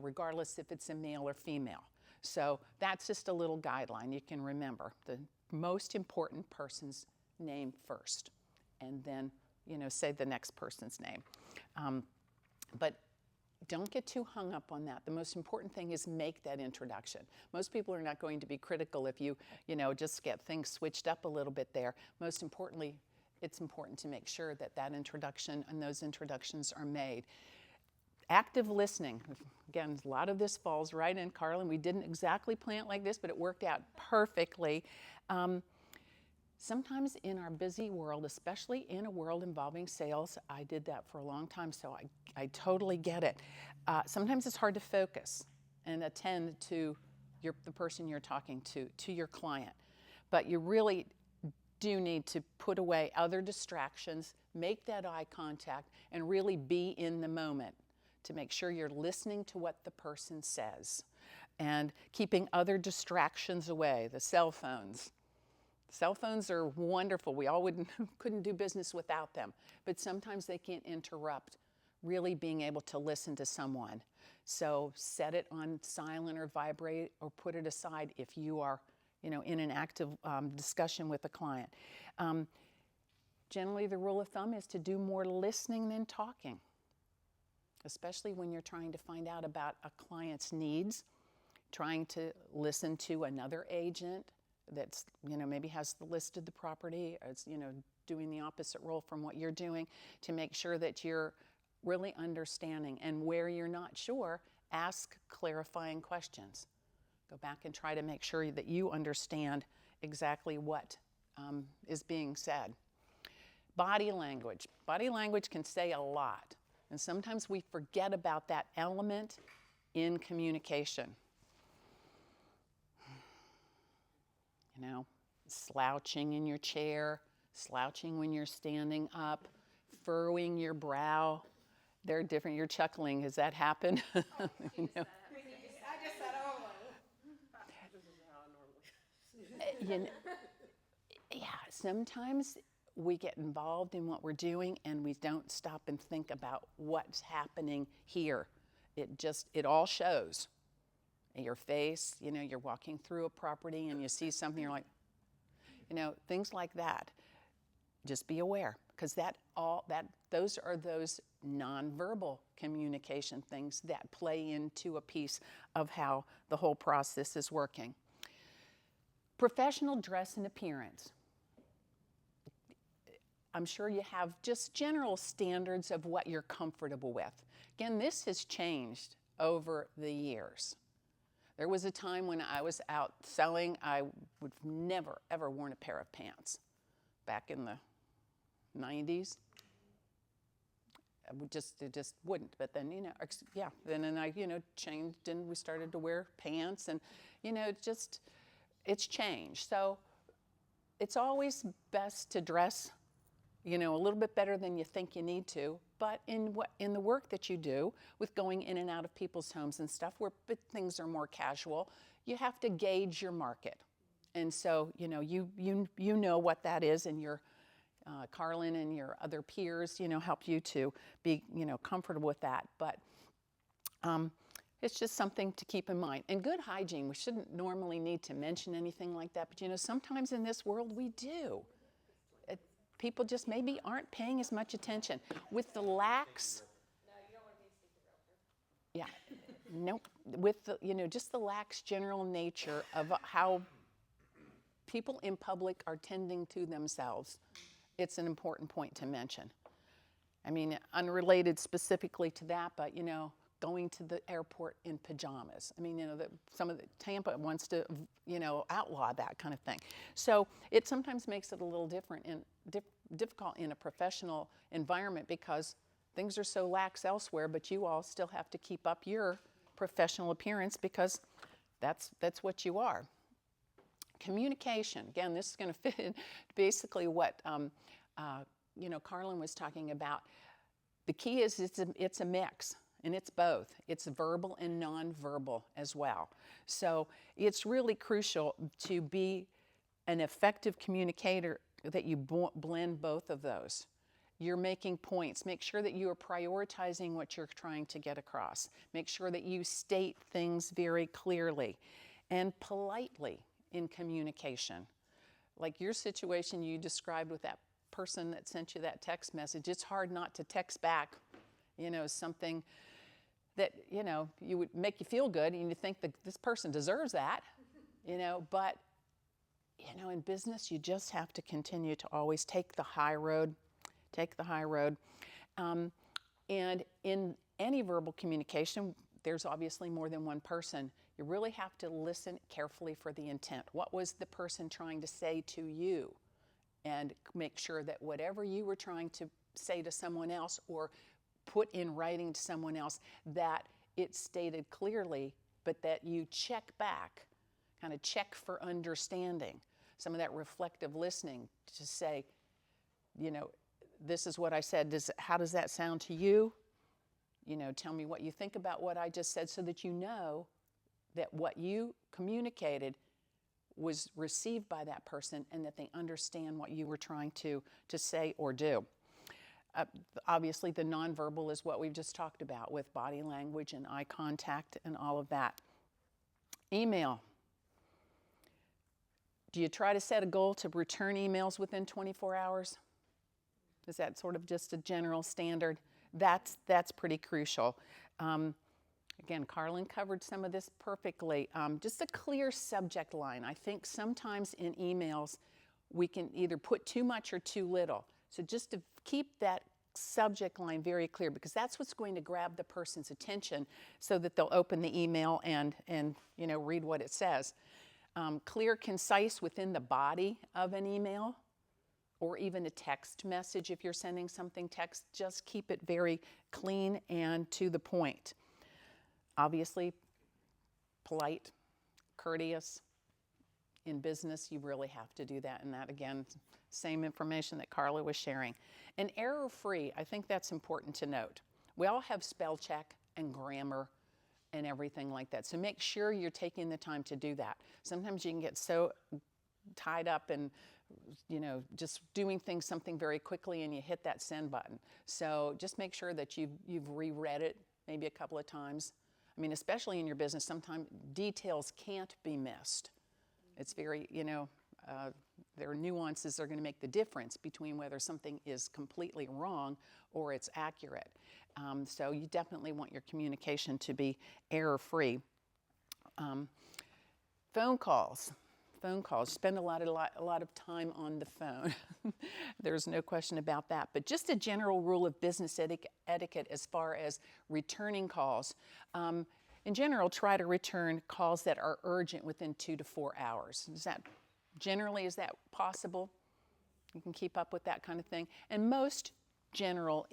regardless if it's a male or female. So that's just a little guideline you can remember. The most important person's name first, and then say the next person's name. But don't get too hung up on that. The most important thing is make that introduction. Most people are not going to be critical if you just get things switched up a little bit there. Most importantly, it's important to make sure that introduction and those introductions are made. active listening. Again, a lot of this falls right in, Carlyn. We didn't exactly plan it like this, but it worked out perfectly. Sometimes in our busy world, especially in a world involving sales, I did that for a long time, so I totally get it. Sometimes it's hard to focus and attend to the person you're talking to your client. But you really do need to put away other distractions, make that eye contact, and really be in the moment to make sure you're listening to what the person says and keeping other distractions away, the cell phones. Cell phones are wonderful. We all couldn't do business without them, but sometimes they can interrupt really being able to listen to someone. So set it on silent or vibrate or put it aside if you are, in an active discussion with a client. Generally, the rule of thumb is to do more listening than talking, especially when you're trying to find out about a client's needs, trying to listen to another agent that's, maybe has listed the property, or it's, doing the opposite role from what you're doing, to make sure that you're really understanding. And where you're not sure, ask clarifying questions. Go back and try to make sure that you understand exactly what is being said. Body language. Body language can say a lot, and sometimes we forget about that element in communication. Slouching in your chair, slouching when you're standing up, furrowing your brow. They're different. You're chuckling. Has that happened? I just said, oh, this is how I normally. Yeah, sometimes we get involved in what we're doing and we don't stop and think about what's happening here. It all shows. In your face, you're walking through a property and you see something, you're like, things like that. Just be aware, because those are those nonverbal communication things that play into a piece of how the whole process is working. Professional dress and appearance. I'm sure you have just general standards of what you're comfortable with. Again, this has changed over the years. There was a time when I was out selling, I would have never, ever worn a pair of pants. Back in the 90s, it just wouldn't. But then, then I, changed and we started to wear pants, and, it's changed. So it's always best to dress, a little bit better than you think you need to. But in the work that you do with going in and out of people's homes and stuff, where things are more casual, you have to gauge your market. And so, you know what that is, and your Carlyn and your other peers, help you to be, comfortable with that. But it's just something to keep in mind. And good hygiene, we shouldn't normally need to mention anything like that, but sometimes in this world we do. People just maybe aren't paying as much attention. With the lax, yeah, nope. With the, just the lax general nature of how people in public are tending to themselves, it's an important point to mention. I mean, unrelated specifically to that, but going to the airport in pajamas. I mean, some of the Tampa wants to, outlaw that kind of thing. So it sometimes makes it a little different and difficult in a professional environment, because things are so lax elsewhere, but you all still have to keep up your professional appearance, because that's what you are. Communication. Again, this is going to fit in basically what Carlyn was talking about. The key is it's a mix. And it's both. It's verbal and nonverbal as well. So it's really crucial to be an effective communicator, that you blend both of those. You're making points. Make sure that you are prioritizing what you're trying to get across. Make sure that you state things very clearly and politely in communication. Like your situation you described with that person that sent you that text message, it's hard not to text back, something that, you would make you feel good, and you think that this person deserves that, but, in business, you just have to continue to always take the high road. And in any verbal communication, there's obviously more than one person. You really have to listen carefully for the intent. What was the person trying to say to you? And make sure that whatever you were trying to say to someone else or put in writing to someone else, that it's stated clearly, but that you check back, kind of check for understanding. Some of that reflective listening to say, you know, this is what I said. How does that sound to you? You know, tell me what you think about what I just said, so that you know that what you communicated was received by that person and that they understand what you were trying to say or do. Obviously, the nonverbal is what we've just talked about with body language and eye contact and all of that. Email. Do you try to set a goal to return emails within 24 hours? Is that sort of just a general standard? That's pretty crucial. Again, Carlyn covered some of this perfectly. Just a clear subject line. I think sometimes in emails we can either put too much or too little. So just to keep that subject line very clear, because that's what's going to grab the person's attention so that they'll open the email and you know, read what it says. Clear, concise within the body of an email, or even a text message if you're sending something text. Just keep it very clean and to the point. Obviously, polite, courteous. In business, you really have to do that. And that, again, same information that Carla was sharing. And error-free, I think that's important to note. We all have spell check and grammar and everything like that. So make sure you're taking the time to do that. Sometimes you can get so tied up and, you know, just doing something very quickly, and you hit that send button. So just make sure that you've reread it maybe a couple of times. I mean, especially in your business, sometimes details can't be missed. It's very, you know, there are nuances that are going to make the difference between whether something is completely wrong or it's accurate. So you definitely want your communication to be error-free. Phone calls. Spend a lot of time on the phone. There's no question about that. But just a general rule of business etiquette as far as returning calls. In general, try to return calls that are urgent within 2 to 4 hours. Is that possible? You can keep up with that kind of thing. And most general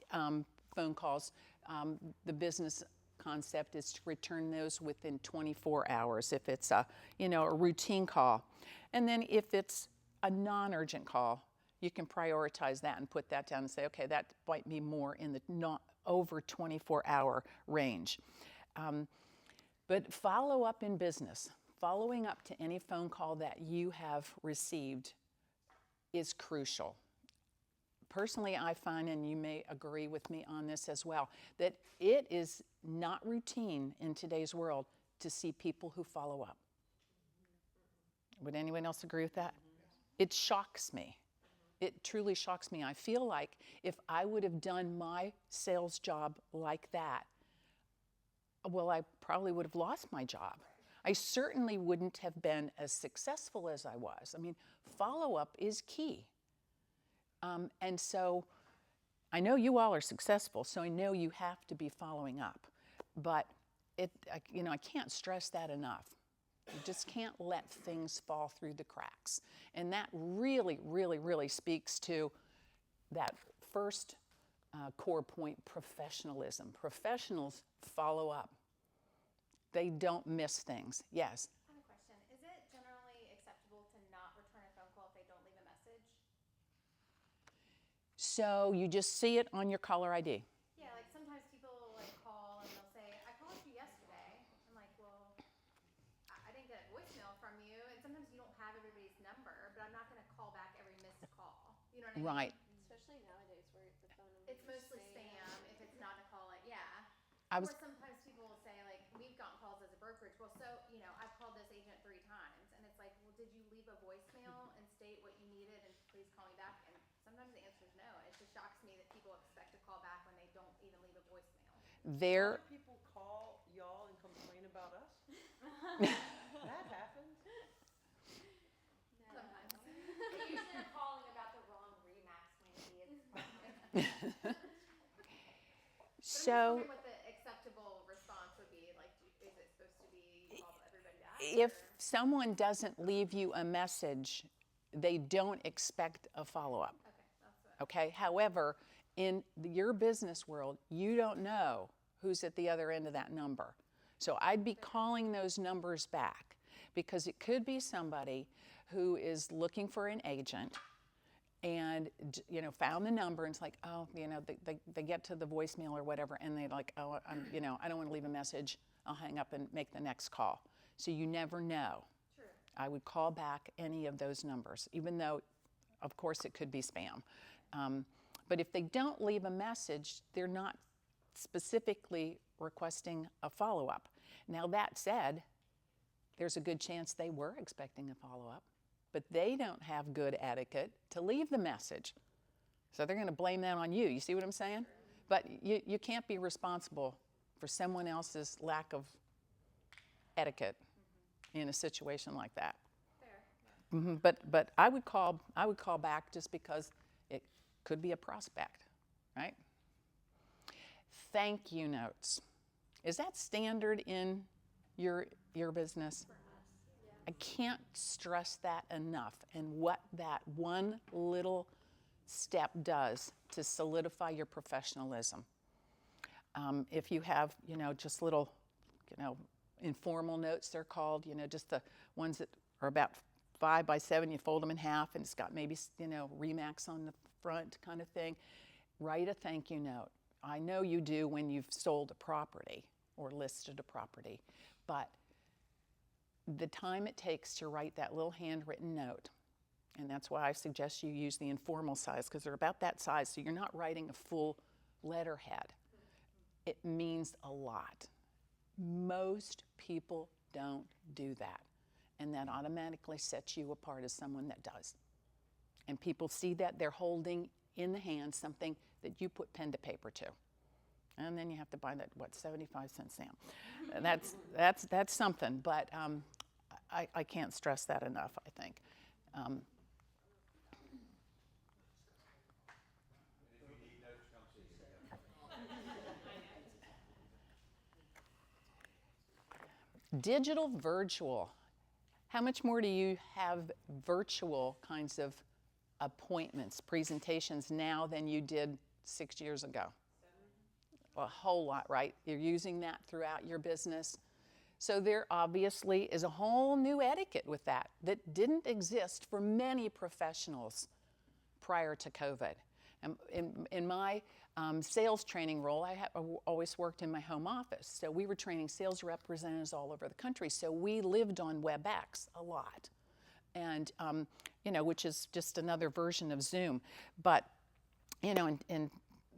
phone calls, the business concept is to return those within 24 hours if it's a routine call. And then if it's a non-urgent call, you can prioritize that and put that down and say, okay, that might be more in the not over 24-hour range. But follow up in business. Following up to any phone call that you have received is crucial. Personally, I find, and you may agree with me on this as well, that it is not routine in today's world to see people who follow up. Would anyone else agree with that? It shocks me. It truly shocks me. I feel like if I would have done my sales job like that, well, I probably would have lost my job. I certainly wouldn't have been as successful as I was. I mean, follow-up is key. And so I know you all are successful, so I know you have to be following up. But I can't stress that enough. You just can't let things fall through the cracks. And that really, really, really speaks to that first core point, professionalism. Professionals follow up. They don't miss things. Yes? I have a question. Is it generally acceptable to not return a phone call if they don't leave a message? So you just see it on your caller ID. Yeah, like sometimes people like call and they'll say, I called you yesterday. I'm like, well, I didn't get a voicemail from you. And sometimes you don't have everybody's number, but I'm not going to call back every missed call. You know what I mean? Right. Especially nowadays where the phone numbers It's mostly spam if it's not a call. Like, yeah. I Or was sometimes people will say, like, we've gotten calls as a brokerage. Well, so, I've called this agent 3 times. And it's like, well, did you leave a voicemail and state what you needed and please call me back? And sometimes the answer is no. And it just shocks me that people expect to call back when they don't even leave a voicemail. there. Other people call y'all and complain about us? That happens. Sometimes. They usually are calling about the wrong Remax maybe. It's So But I'm just wondering what the if someone doesn't leave you a message, they don't expect a follow-up. Okay, that's what. Okay? However, in your business world, you don't know who's at the other end of that number. So I'd be calling those numbers back, because it could be somebody who is looking for an agent and found the number, and it's like, oh, they get to the voicemail or whatever, and they're like, oh, I don't want to leave a message. I'll hang up and make the next call. So you never know. True. I would call back any of those numbers, even though, of course, it could be spam. But if they don't leave a message, they're not specifically requesting a follow-up. Now, that said, there's a good chance they were expecting a follow-up, but they don't have good etiquette to leave the message. So they're going to blame that on you. You see what I'm saying? But you can't be responsible for someone else's lack of etiquette in a situation like that. Fair. But I would call back just because it could be a prospect, right? Thank you notes. Is that standard in your business? I can't stress that enough, and what that one little step does to solidify your professionalism. If you have, just little, informal notes, they're called, just the ones that are about 5 by 7, you fold them in half, and it's got maybe, Remax on the front kind of thing. Write a thank you note. I know you do when you've sold a property or listed a property, but the time it takes to write that little handwritten note, and that's why I suggest you use the informal size, because they're about that size, so you're not writing a full letterhead. It means a lot. Most people don't do that, and that automatically sets you apart as someone that does. And people see that they're holding in the hand something that you put pen to paper to. And then you have to buy that, 75-cent stamp. That's something, but I can't stress that enough, I think. Digital, virtual. How much more do you have virtual kinds of appointments, presentations now than you did 6 years ago? A whole lot, right? You're using that throughout your business. So there obviously is a whole new etiquette with that didn't exist for many professionals prior to COVID. In my sales training role, I always worked in my home office. So we were training sales representatives all over the country. So we lived on WebEx a lot, and which is just another version of Zoom. But and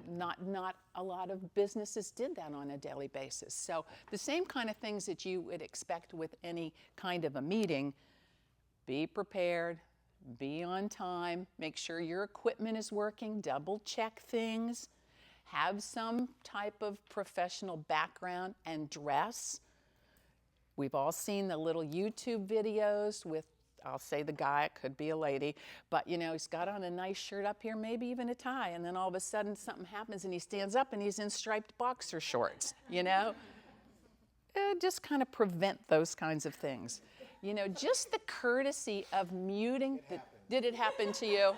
not a lot of businesses did that on a daily basis. So the same kind of things that you would expect with any kind of a meeting: be prepared, be on time, make sure your equipment is working, double check things, have some type of professional background and dress. We've all seen the little YouTube videos with, I'll say the guy, it could be a lady, but he's got on a nice shirt up here, maybe even a tie, and then all of a sudden something happens and he stands up and he's in striped boxer shorts, Just kind of prevent those kinds of things. Just the courtesy of muting. Did it happen to you?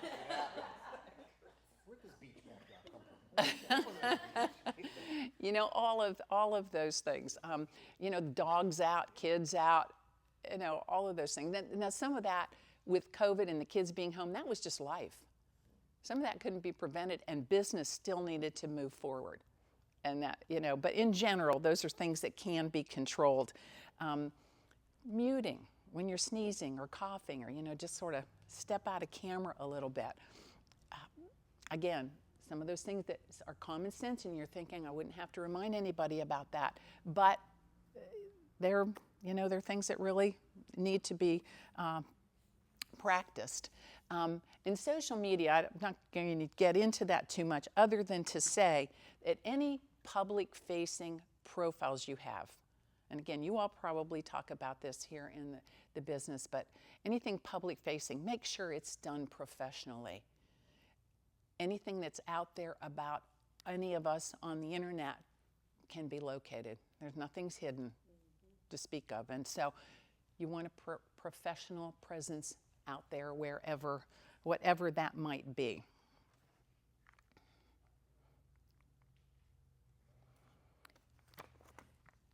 Where does beach ball come from? All of those things. Dogs out, kids out, all of those things. Now, some of that with COVID and the kids being home, that was just life. Some of that couldn't be prevented, and business still needed to move forward. And that, but in general, those are things that can be controlled. Muting when you're sneezing or coughing, or just sort of step out of camera a little bit. Again, some of those things that are common sense, and you're thinking, I wouldn't have to remind anybody about that, but they're things that really need to be practiced. In social media, I'm not going to get into that too much, other than to say that any public-facing profiles you have, and again, you all probably talk about this here in the business, but anything public-facing, make sure it's done professionally. Anything that's out there about any of us on the internet can be located. Nothing's hidden to speak of. And so You want a professional presence out there wherever, whatever that might be.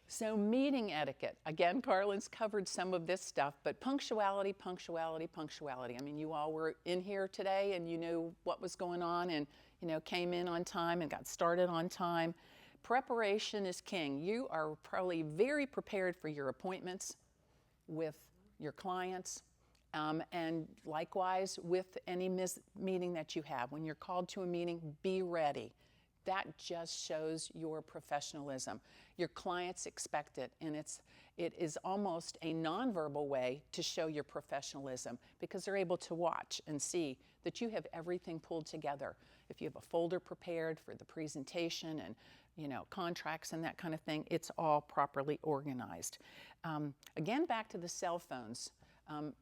So meeting etiquette. Again, Carlyn's covered some of this stuff, but punctuality, punctuality, punctuality. I mean, you all were in here today and you knew what was going on and, you know, came in on time and got started on time. Preparation is king. You are probably very prepared for your appointments with your clients, and likewise with any meeting that you have. When you're called to a meeting, be ready. That just shows your professionalism. Your clients expect it, and it is almost a nonverbal way to show your professionalism because they're able to watch and see that you have everything pulled together. If you have a folder prepared for the presentation and, you know, contracts and that kind of thing, it's all properly organized. Again, back to the cell phones.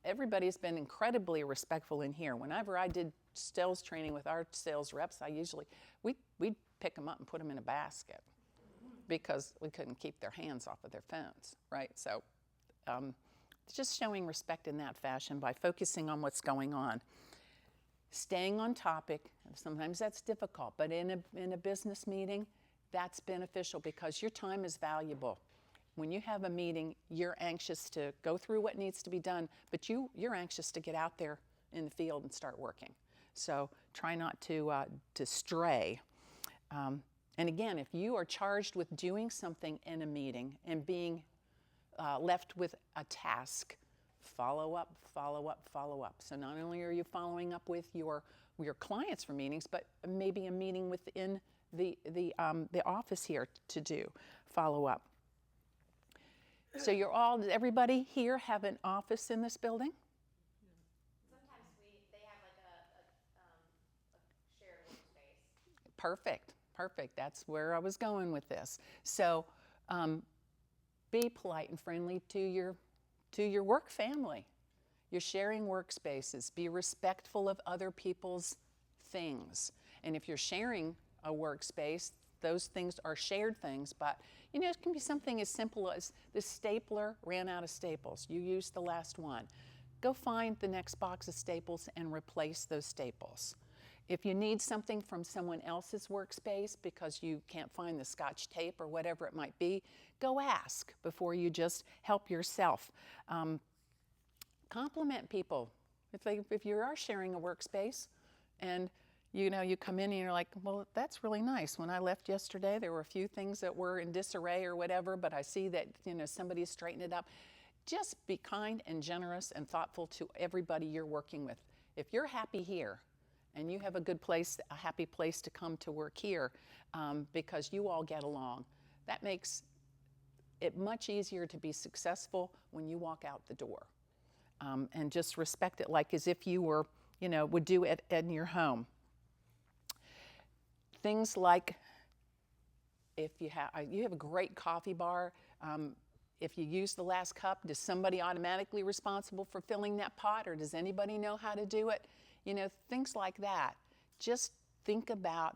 Everybody's been incredibly respectful in here. Whenever I did sales training with our sales reps, we'd pick them up and put them in a basket because we couldn't keep their hands off of their phones, right? So just showing respect in that fashion by focusing on what's going on. Staying on topic, sometimes that's difficult, but in a business meeting, that's beneficial because your time is valuable. When you have a meeting, you're anxious to go through what needs to be done, but you're anxious to get out there in the field and start working. So try not to stray. And again, if you are charged with doing something in a meeting and being left with a task, follow up, follow up, follow up. So not only are you following up with your clients for meetings, but maybe a meeting within the office here to do follow up. So everybody here have an office in this building? Sometimes they have like a shared workspace. Perfect. That's where I was going with this. So be polite and friendly to your work family. You're sharing workspaces. Be respectful of other people's things. And if you're sharing a workspace, those things are shared things, but you know, it can be something as simple as the stapler ran out of staples. You used the last one. Go find the next box of staples and replace those staples. If you need something from someone else's workspace because you can't find the Scotch tape or whatever it might be, go ask before you just help yourself. Compliment people. If you are sharing a workspace and you know, you come in and you're like, well, that's really nice. When I left yesterday, there were a few things that were in disarray or whatever, but I see that, you know, somebody's straightened it up. Just be kind and generous and thoughtful to everybody you're working with. If you're happy here and you have a happy place to come to work here because you all get along, that makes it much easier to be successful when you walk out the door. And just respect it like as if you were, you know, would do it in your home. Things like if you have a great coffee bar, if you use the last cup, does somebody automatically responsible for filling that pot, or does anybody know how to do it? You know, things like that. Just think about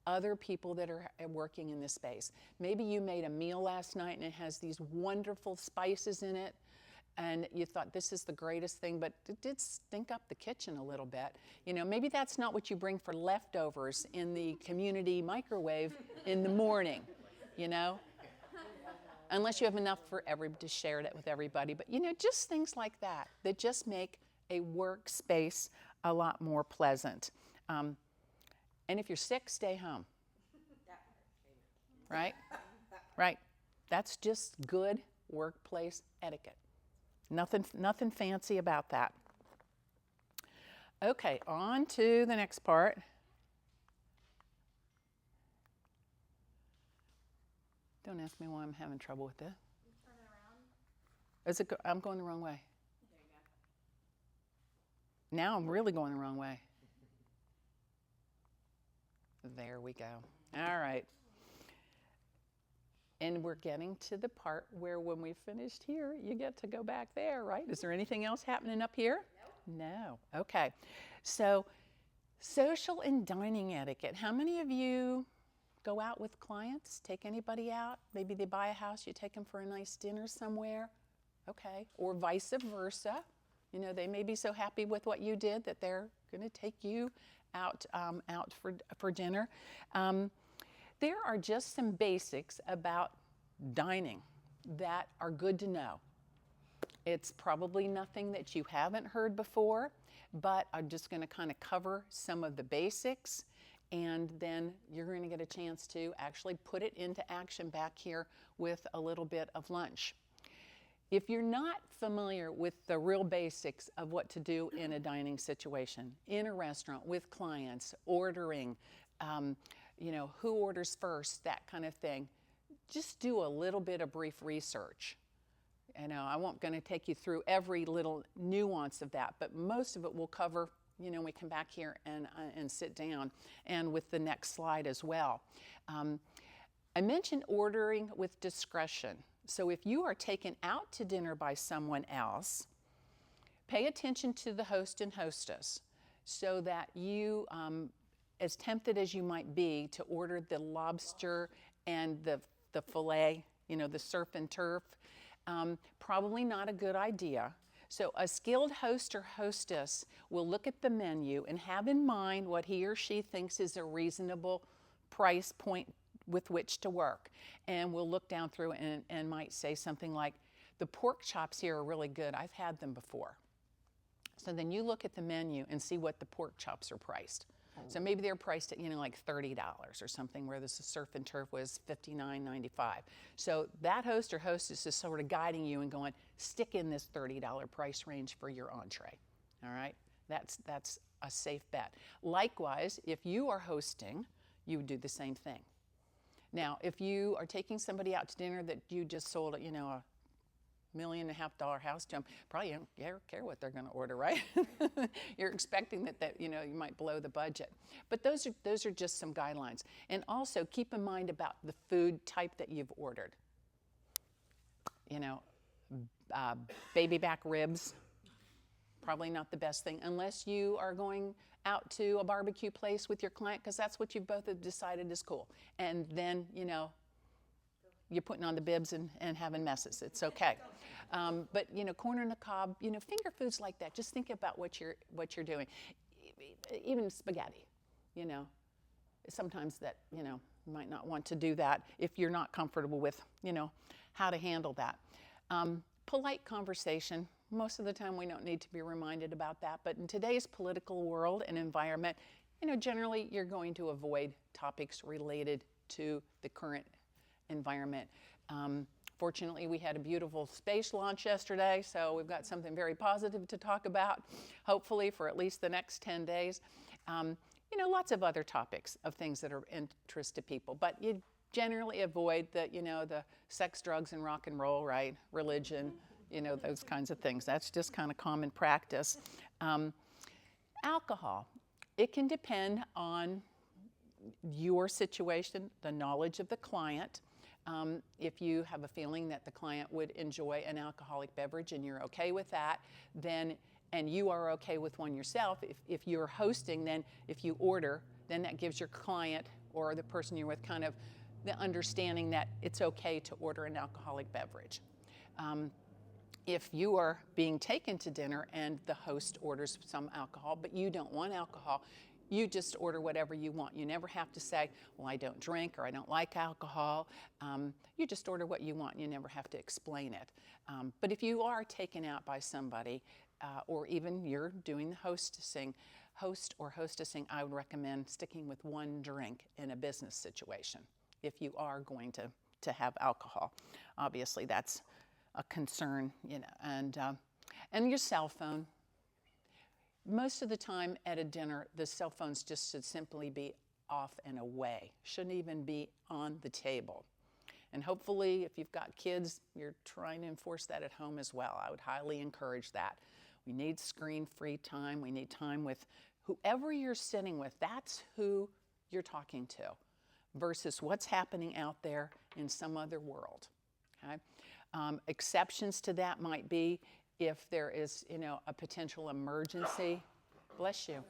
other people that are working in this space. Maybe you made a meal last night and it has these wonderful spices in it, and you thought this is the greatest thing, but it did stink up the kitchen a little bit. You know, maybe that's not what you bring for leftovers in the community microwave in the morning, you know? Unless you have enough to share it with everybody. But, you know, just things like that just make a workspace a lot more pleasant. And if you're sick, stay home. Right? Right. That's just good workplace etiquette. Nothing fancy about that. Okay, on to the next part. Don't ask me why I'm having trouble with this. Turn it around. I'm going the wrong way. There you go. Now I'm really going the wrong way. There we go. All right. And we're getting to the part where when we finished here, you get to go back there, right? Is there anything else happening up here? No. Okay. So social and dining etiquette. How many of you go out with clients? Take anybody out? Maybe they buy a house, you take them for a nice dinner somewhere? okay, or vice versa. You know, they may be so happy with what you did that they're going to take you out for dinner. There are just some basics about dining that are good to know. It's probably nothing that you haven't heard before, but I'm just going to kind of cover some of the basics, and then you're going to get a chance to actually put it into action back here with a little bit of lunch. If you're not familiar with the real basics of what to do in a dining situation, in a restaurant, with clients, ordering, you know, who orders first, that kind of thing, just do a little bit of brief research. You know, I won't going to take you through every little nuance of that, but most of it we'll cover, you know, when we come back here and sit down, and with the next slide as well. I mentioned ordering with discretion. So if you are taken out to dinner by someone else, pay attention to the host and hostess so that you, as tempted as you might be to order the lobster and the filet, you know, the surf and turf, probably not a good idea. So a skilled host or hostess will look at the menu and have in mind what he or she thinks is a reasonable price point with which to work. And we'll look down through and might say something like, the pork chops here are really good. I've had them before. So then you look at the menu and see what the pork chops are priced. So maybe they're priced at, you know, like $30 or something, where this surf and turf was $59.95. So that host or hostess is sort of guiding you and going, stick in this $30 price range for your entree. All right, that's a safe bet. Likewise, if you are hosting, you would do the same thing. Now, if you are taking somebody out to dinner that you just sold, you know, $1.5 million house to them, probably you don't care what they're going to order, right? You're expecting that you know, you might blow the budget. But those are just some guidelines. And also keep in mind about the food type that you've ordered. You know, baby back ribs, probably not the best thing unless you are going out to a barbecue place with your client, because that's what you both have decided is cool. And then, you know, you're putting on the bibs and having messes. It's okay. But, you know, corn on the cob, you know, finger foods like that, just think about what you're doing. Even spaghetti, you know, sometimes that, you know, you might not want to do that if you're not comfortable with, you know, how to handle that. Polite conversation. Most of the time we don't need to be reminded about that, but in today's political world and environment, you know, generally you're going to avoid topics related to the current environment. Fortunately, we had a beautiful space launch yesterday, so we've got something very positive to talk about, hopefully for at least the next 10 days. You know, lots of other topics of things that are of interest to people, but you generally avoid the, you know, the sex, drugs, and rock and roll, right? Religion, you know, those kinds of things. That's just kind of common practice. Alcohol. It can depend on your situation, the knowledge of the client. If you have a feeling that the client would enjoy an alcoholic beverage and you're okay with that, then, and you are okay with one yourself, if you're hosting, then if you order, then that gives your client or the person you're with kind of the understanding that it's okay to order an alcoholic beverage. If you are being taken to dinner and the host orders some alcohol, but you don't want alcohol, you just order whatever you want. You never have to say, well, I don't drink or I don't like alcohol. You just order what you want. You never have to explain it. But if you are taken out by somebody, or even you're doing the host or hostessing, I would recommend sticking with one drink in a business situation if you are going to have alcohol. Obviously, that's a concern, you know, and your cell phone. Most of the time at a dinner, the cell phones just should simply be off and away. Shouldn't even be on the table. And hopefully, if you've got kids, you're trying to enforce that at home as well. I would highly encourage that. We need screen-free time. We need time with whoever you're sitting with. That's who you're talking to versus what's happening out there in some other world, okay? Exceptions to that might be if there is, you know, a potential emergency, bless you,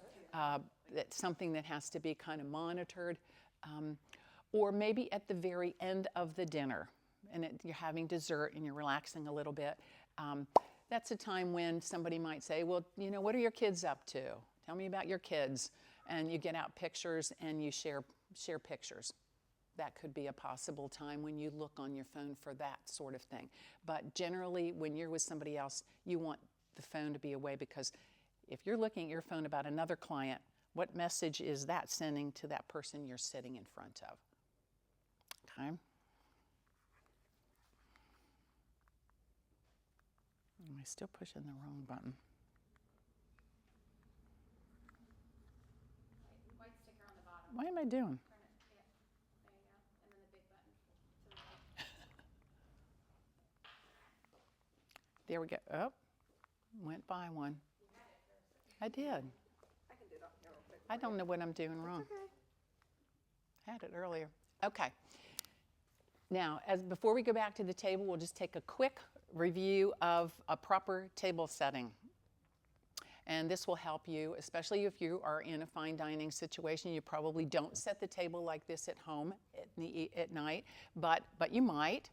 that's something that has to be kind of monitored, or maybe at the very end of the dinner, and you're having dessert and you're relaxing a little bit, That's a time when somebody might say, well, what are your kids up to? Tell me about your kids. And you get out pictures and you share pictures. That could be a possible time when you look on your phone for that sort of thing. But generally, when you're with somebody else, you want the phone to be away, because if you're looking at your phone about another client, what message is that sending to that person you're sitting in front of? Okay. Am I still pushing the wrong button? White sticker on the bottom. What am I doing? Turn it, yeah, there you go. And then the big button to the right. There we go. Oh, went by one. I did. I can do it up here real quick. I don't know what I'm doing wrong. Had it earlier. Okay. Now, before we go back to the table, we'll just take a quick review of a proper table setting. And this will help you, especially if you are in a fine dining situation. You probably don't set the table like this at home at night, but you might.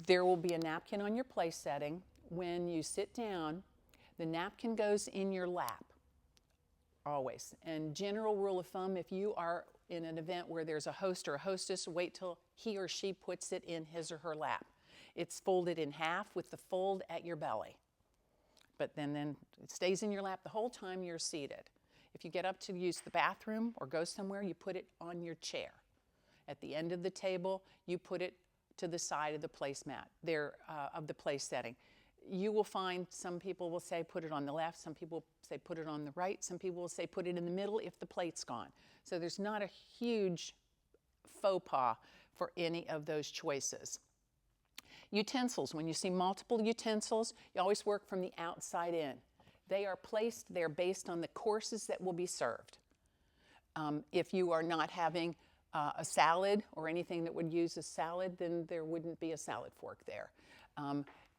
There will be a napkin on your place setting. When you sit down, the napkin goes in your lap, always. And general rule of thumb, if you are in an event where there's a host or a hostess, wait till he or she puts it in his or her lap. It's folded in half with the fold at your belly. But then it stays in your lap the whole time you're seated. If you get up to use the bathroom or go somewhere, you put it on your chair. At the end of the table, you put it to the side of the placemat of the place setting. You will find some people will say put it on the left, some people say put it on the right, some people will say put it in the middle if the plate's gone. So there's not a huge faux pas for any of those choices. Utensils, when you see multiple utensils, you always work from the outside in. They are placed there based on the courses that will be served. If you are not having a salad or anything that would use a salad, then there wouldn't be a salad fork there.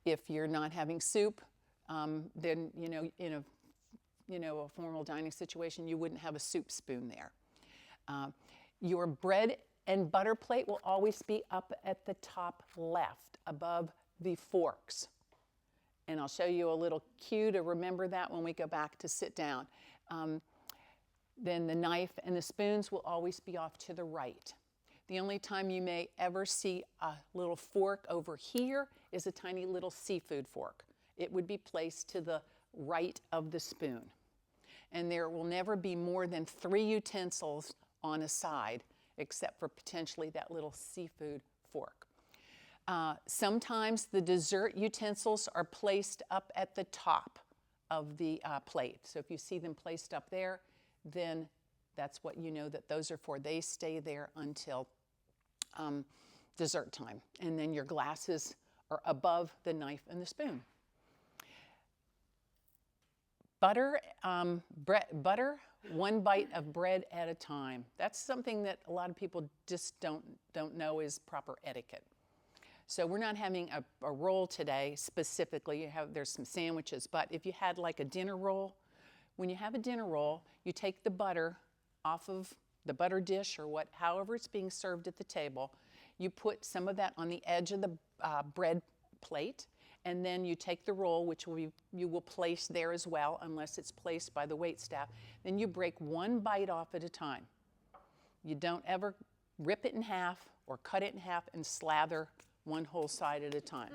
If you're not having soup, then in a formal dining situation, you wouldn't have a soup spoon there. Your bread and butter plate will always be up at the top left, above the forks. And I'll show you a little cue to remember that when we go back to sit down. Then the knife and the spoons will always be off to the right. The only time you may ever see a little fork over here is a tiny little seafood fork. It would be placed to the right of the spoon. And there will never be more than 3 utensils on a side, except for potentially that little seafood fork. Sometimes the dessert utensils are placed up at the top of the plate. So if you see them placed up there, then that's what you know that those are for. They stay there until dessert time. And then your glasses are above the knife and the spoon. Butter, butter, 1 bite of bread at a time. That's something that a lot of people just don't know is proper etiquette. So we're not having a roll today specifically. There's some sandwiches, but if you had like a dinner roll, when you have a dinner roll, you take the butter off of the butter dish or however it's being served at the table. You put some of that on the edge of the bread plate, and then you take the roll, which you will place there as well, unless it's placed by the waitstaff. Then you break 1 bite off at a time. You don't ever rip it in half or cut it in half and slather one whole side at a time.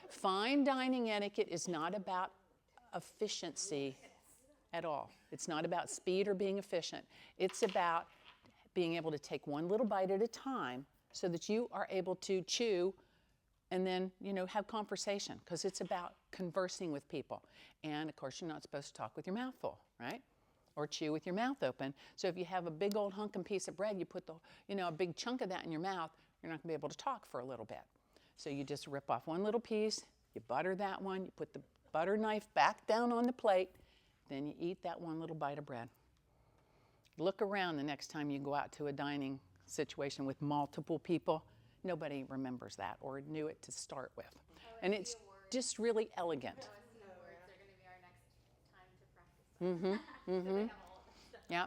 Fine dining etiquette is not about efficiency at all. It's not about speed or being efficient. It's about being able to take 1 little bite at a time so that you are able to chew and then, have conversation, because it's about conversing with people. And of course, you're not supposed to talk with your mouth full, right? Or chew with your mouth open. So if you have a big old hunkin' piece of bread, you put a big chunk of that in your mouth, you're not gonna be able to talk for a little bit. So you just rip off 1 little piece, you butter that one, you put the butter knife back down on the plate, then you eat that 1 little bite of bread. Look around the next time you go out to a dining situation with multiple people. Nobody remembers that or knew it to start with. And it's just really elegant. OSC awards are going to be our next time to practice. So they have all of that stuff. Yeah.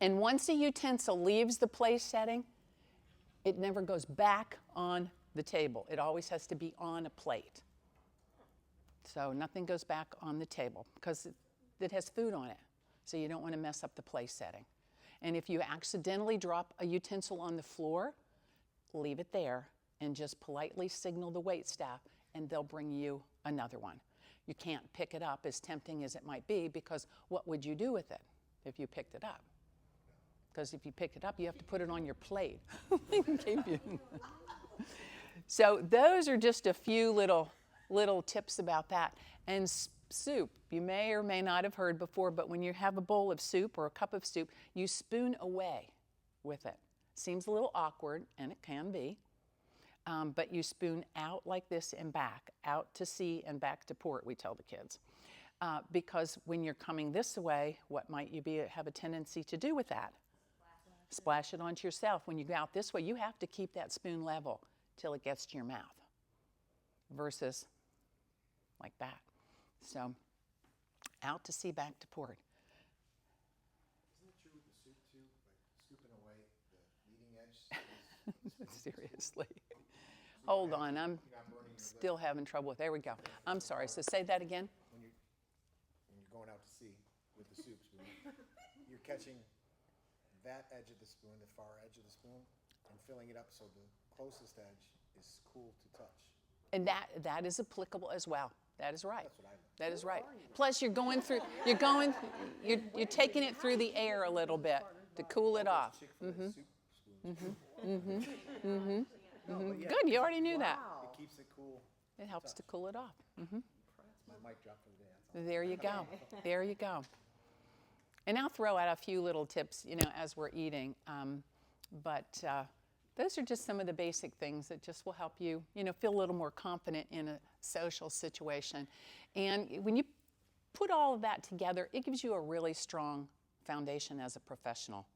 And once a utensil leaves the place setting, it never goes back on the table. It always has to be on a plate. So nothing goes back on the table because it has food on it. So you don't want to mess up the place setting. And if you accidentally drop a utensil on the floor, leave it there and just politely signal the wait staff and they'll bring you another one. You can't pick it up, as tempting as it might be, because what would you do with it if you picked it up? Because if you pick it up, you have to put it on your plate. So those are just a few little tips about that. And soup, you may or may not have heard before, but when you have a bowl of soup or a cup of soup, you spoon away with it. Seems a little awkward, and it can be, but you spoon out like this and back, out to sea and back to port, we tell the kids. Because when you're coming this way, what might you have a tendency to do with that? Splash it onto yourself. When you go out this way, you have to keep that spoon level till it gets to your mouth versus like that. So out to sea, back to port. Isn't it true with the soup too? Like scooping away the leading edge? Seriously. Hold on, I'm still having trouble with, there we go. I'm sorry, so say that again. When you're going out to sea with the soup spoon, you're catching that edge of the spoon, the far edge of the spoon, and filling it up so the closest edge is cool to touch. And that is applicable as well. That is right. That's what I meant. That is right. Plus you're taking it through the air a little bit to cool it off. Chick-fil-A soup spoon. Good, you already knew that. It keeps it cool. It helps to cool it off. My mic dropped for the day. That's all. There you go. There you go. And I'll throw out a few little tips, as we're eating. But those are just some of the basic things that just will help you, feel a little more confident in a social situation. And when you put all of that together, it gives you a really strong foundation as a professional.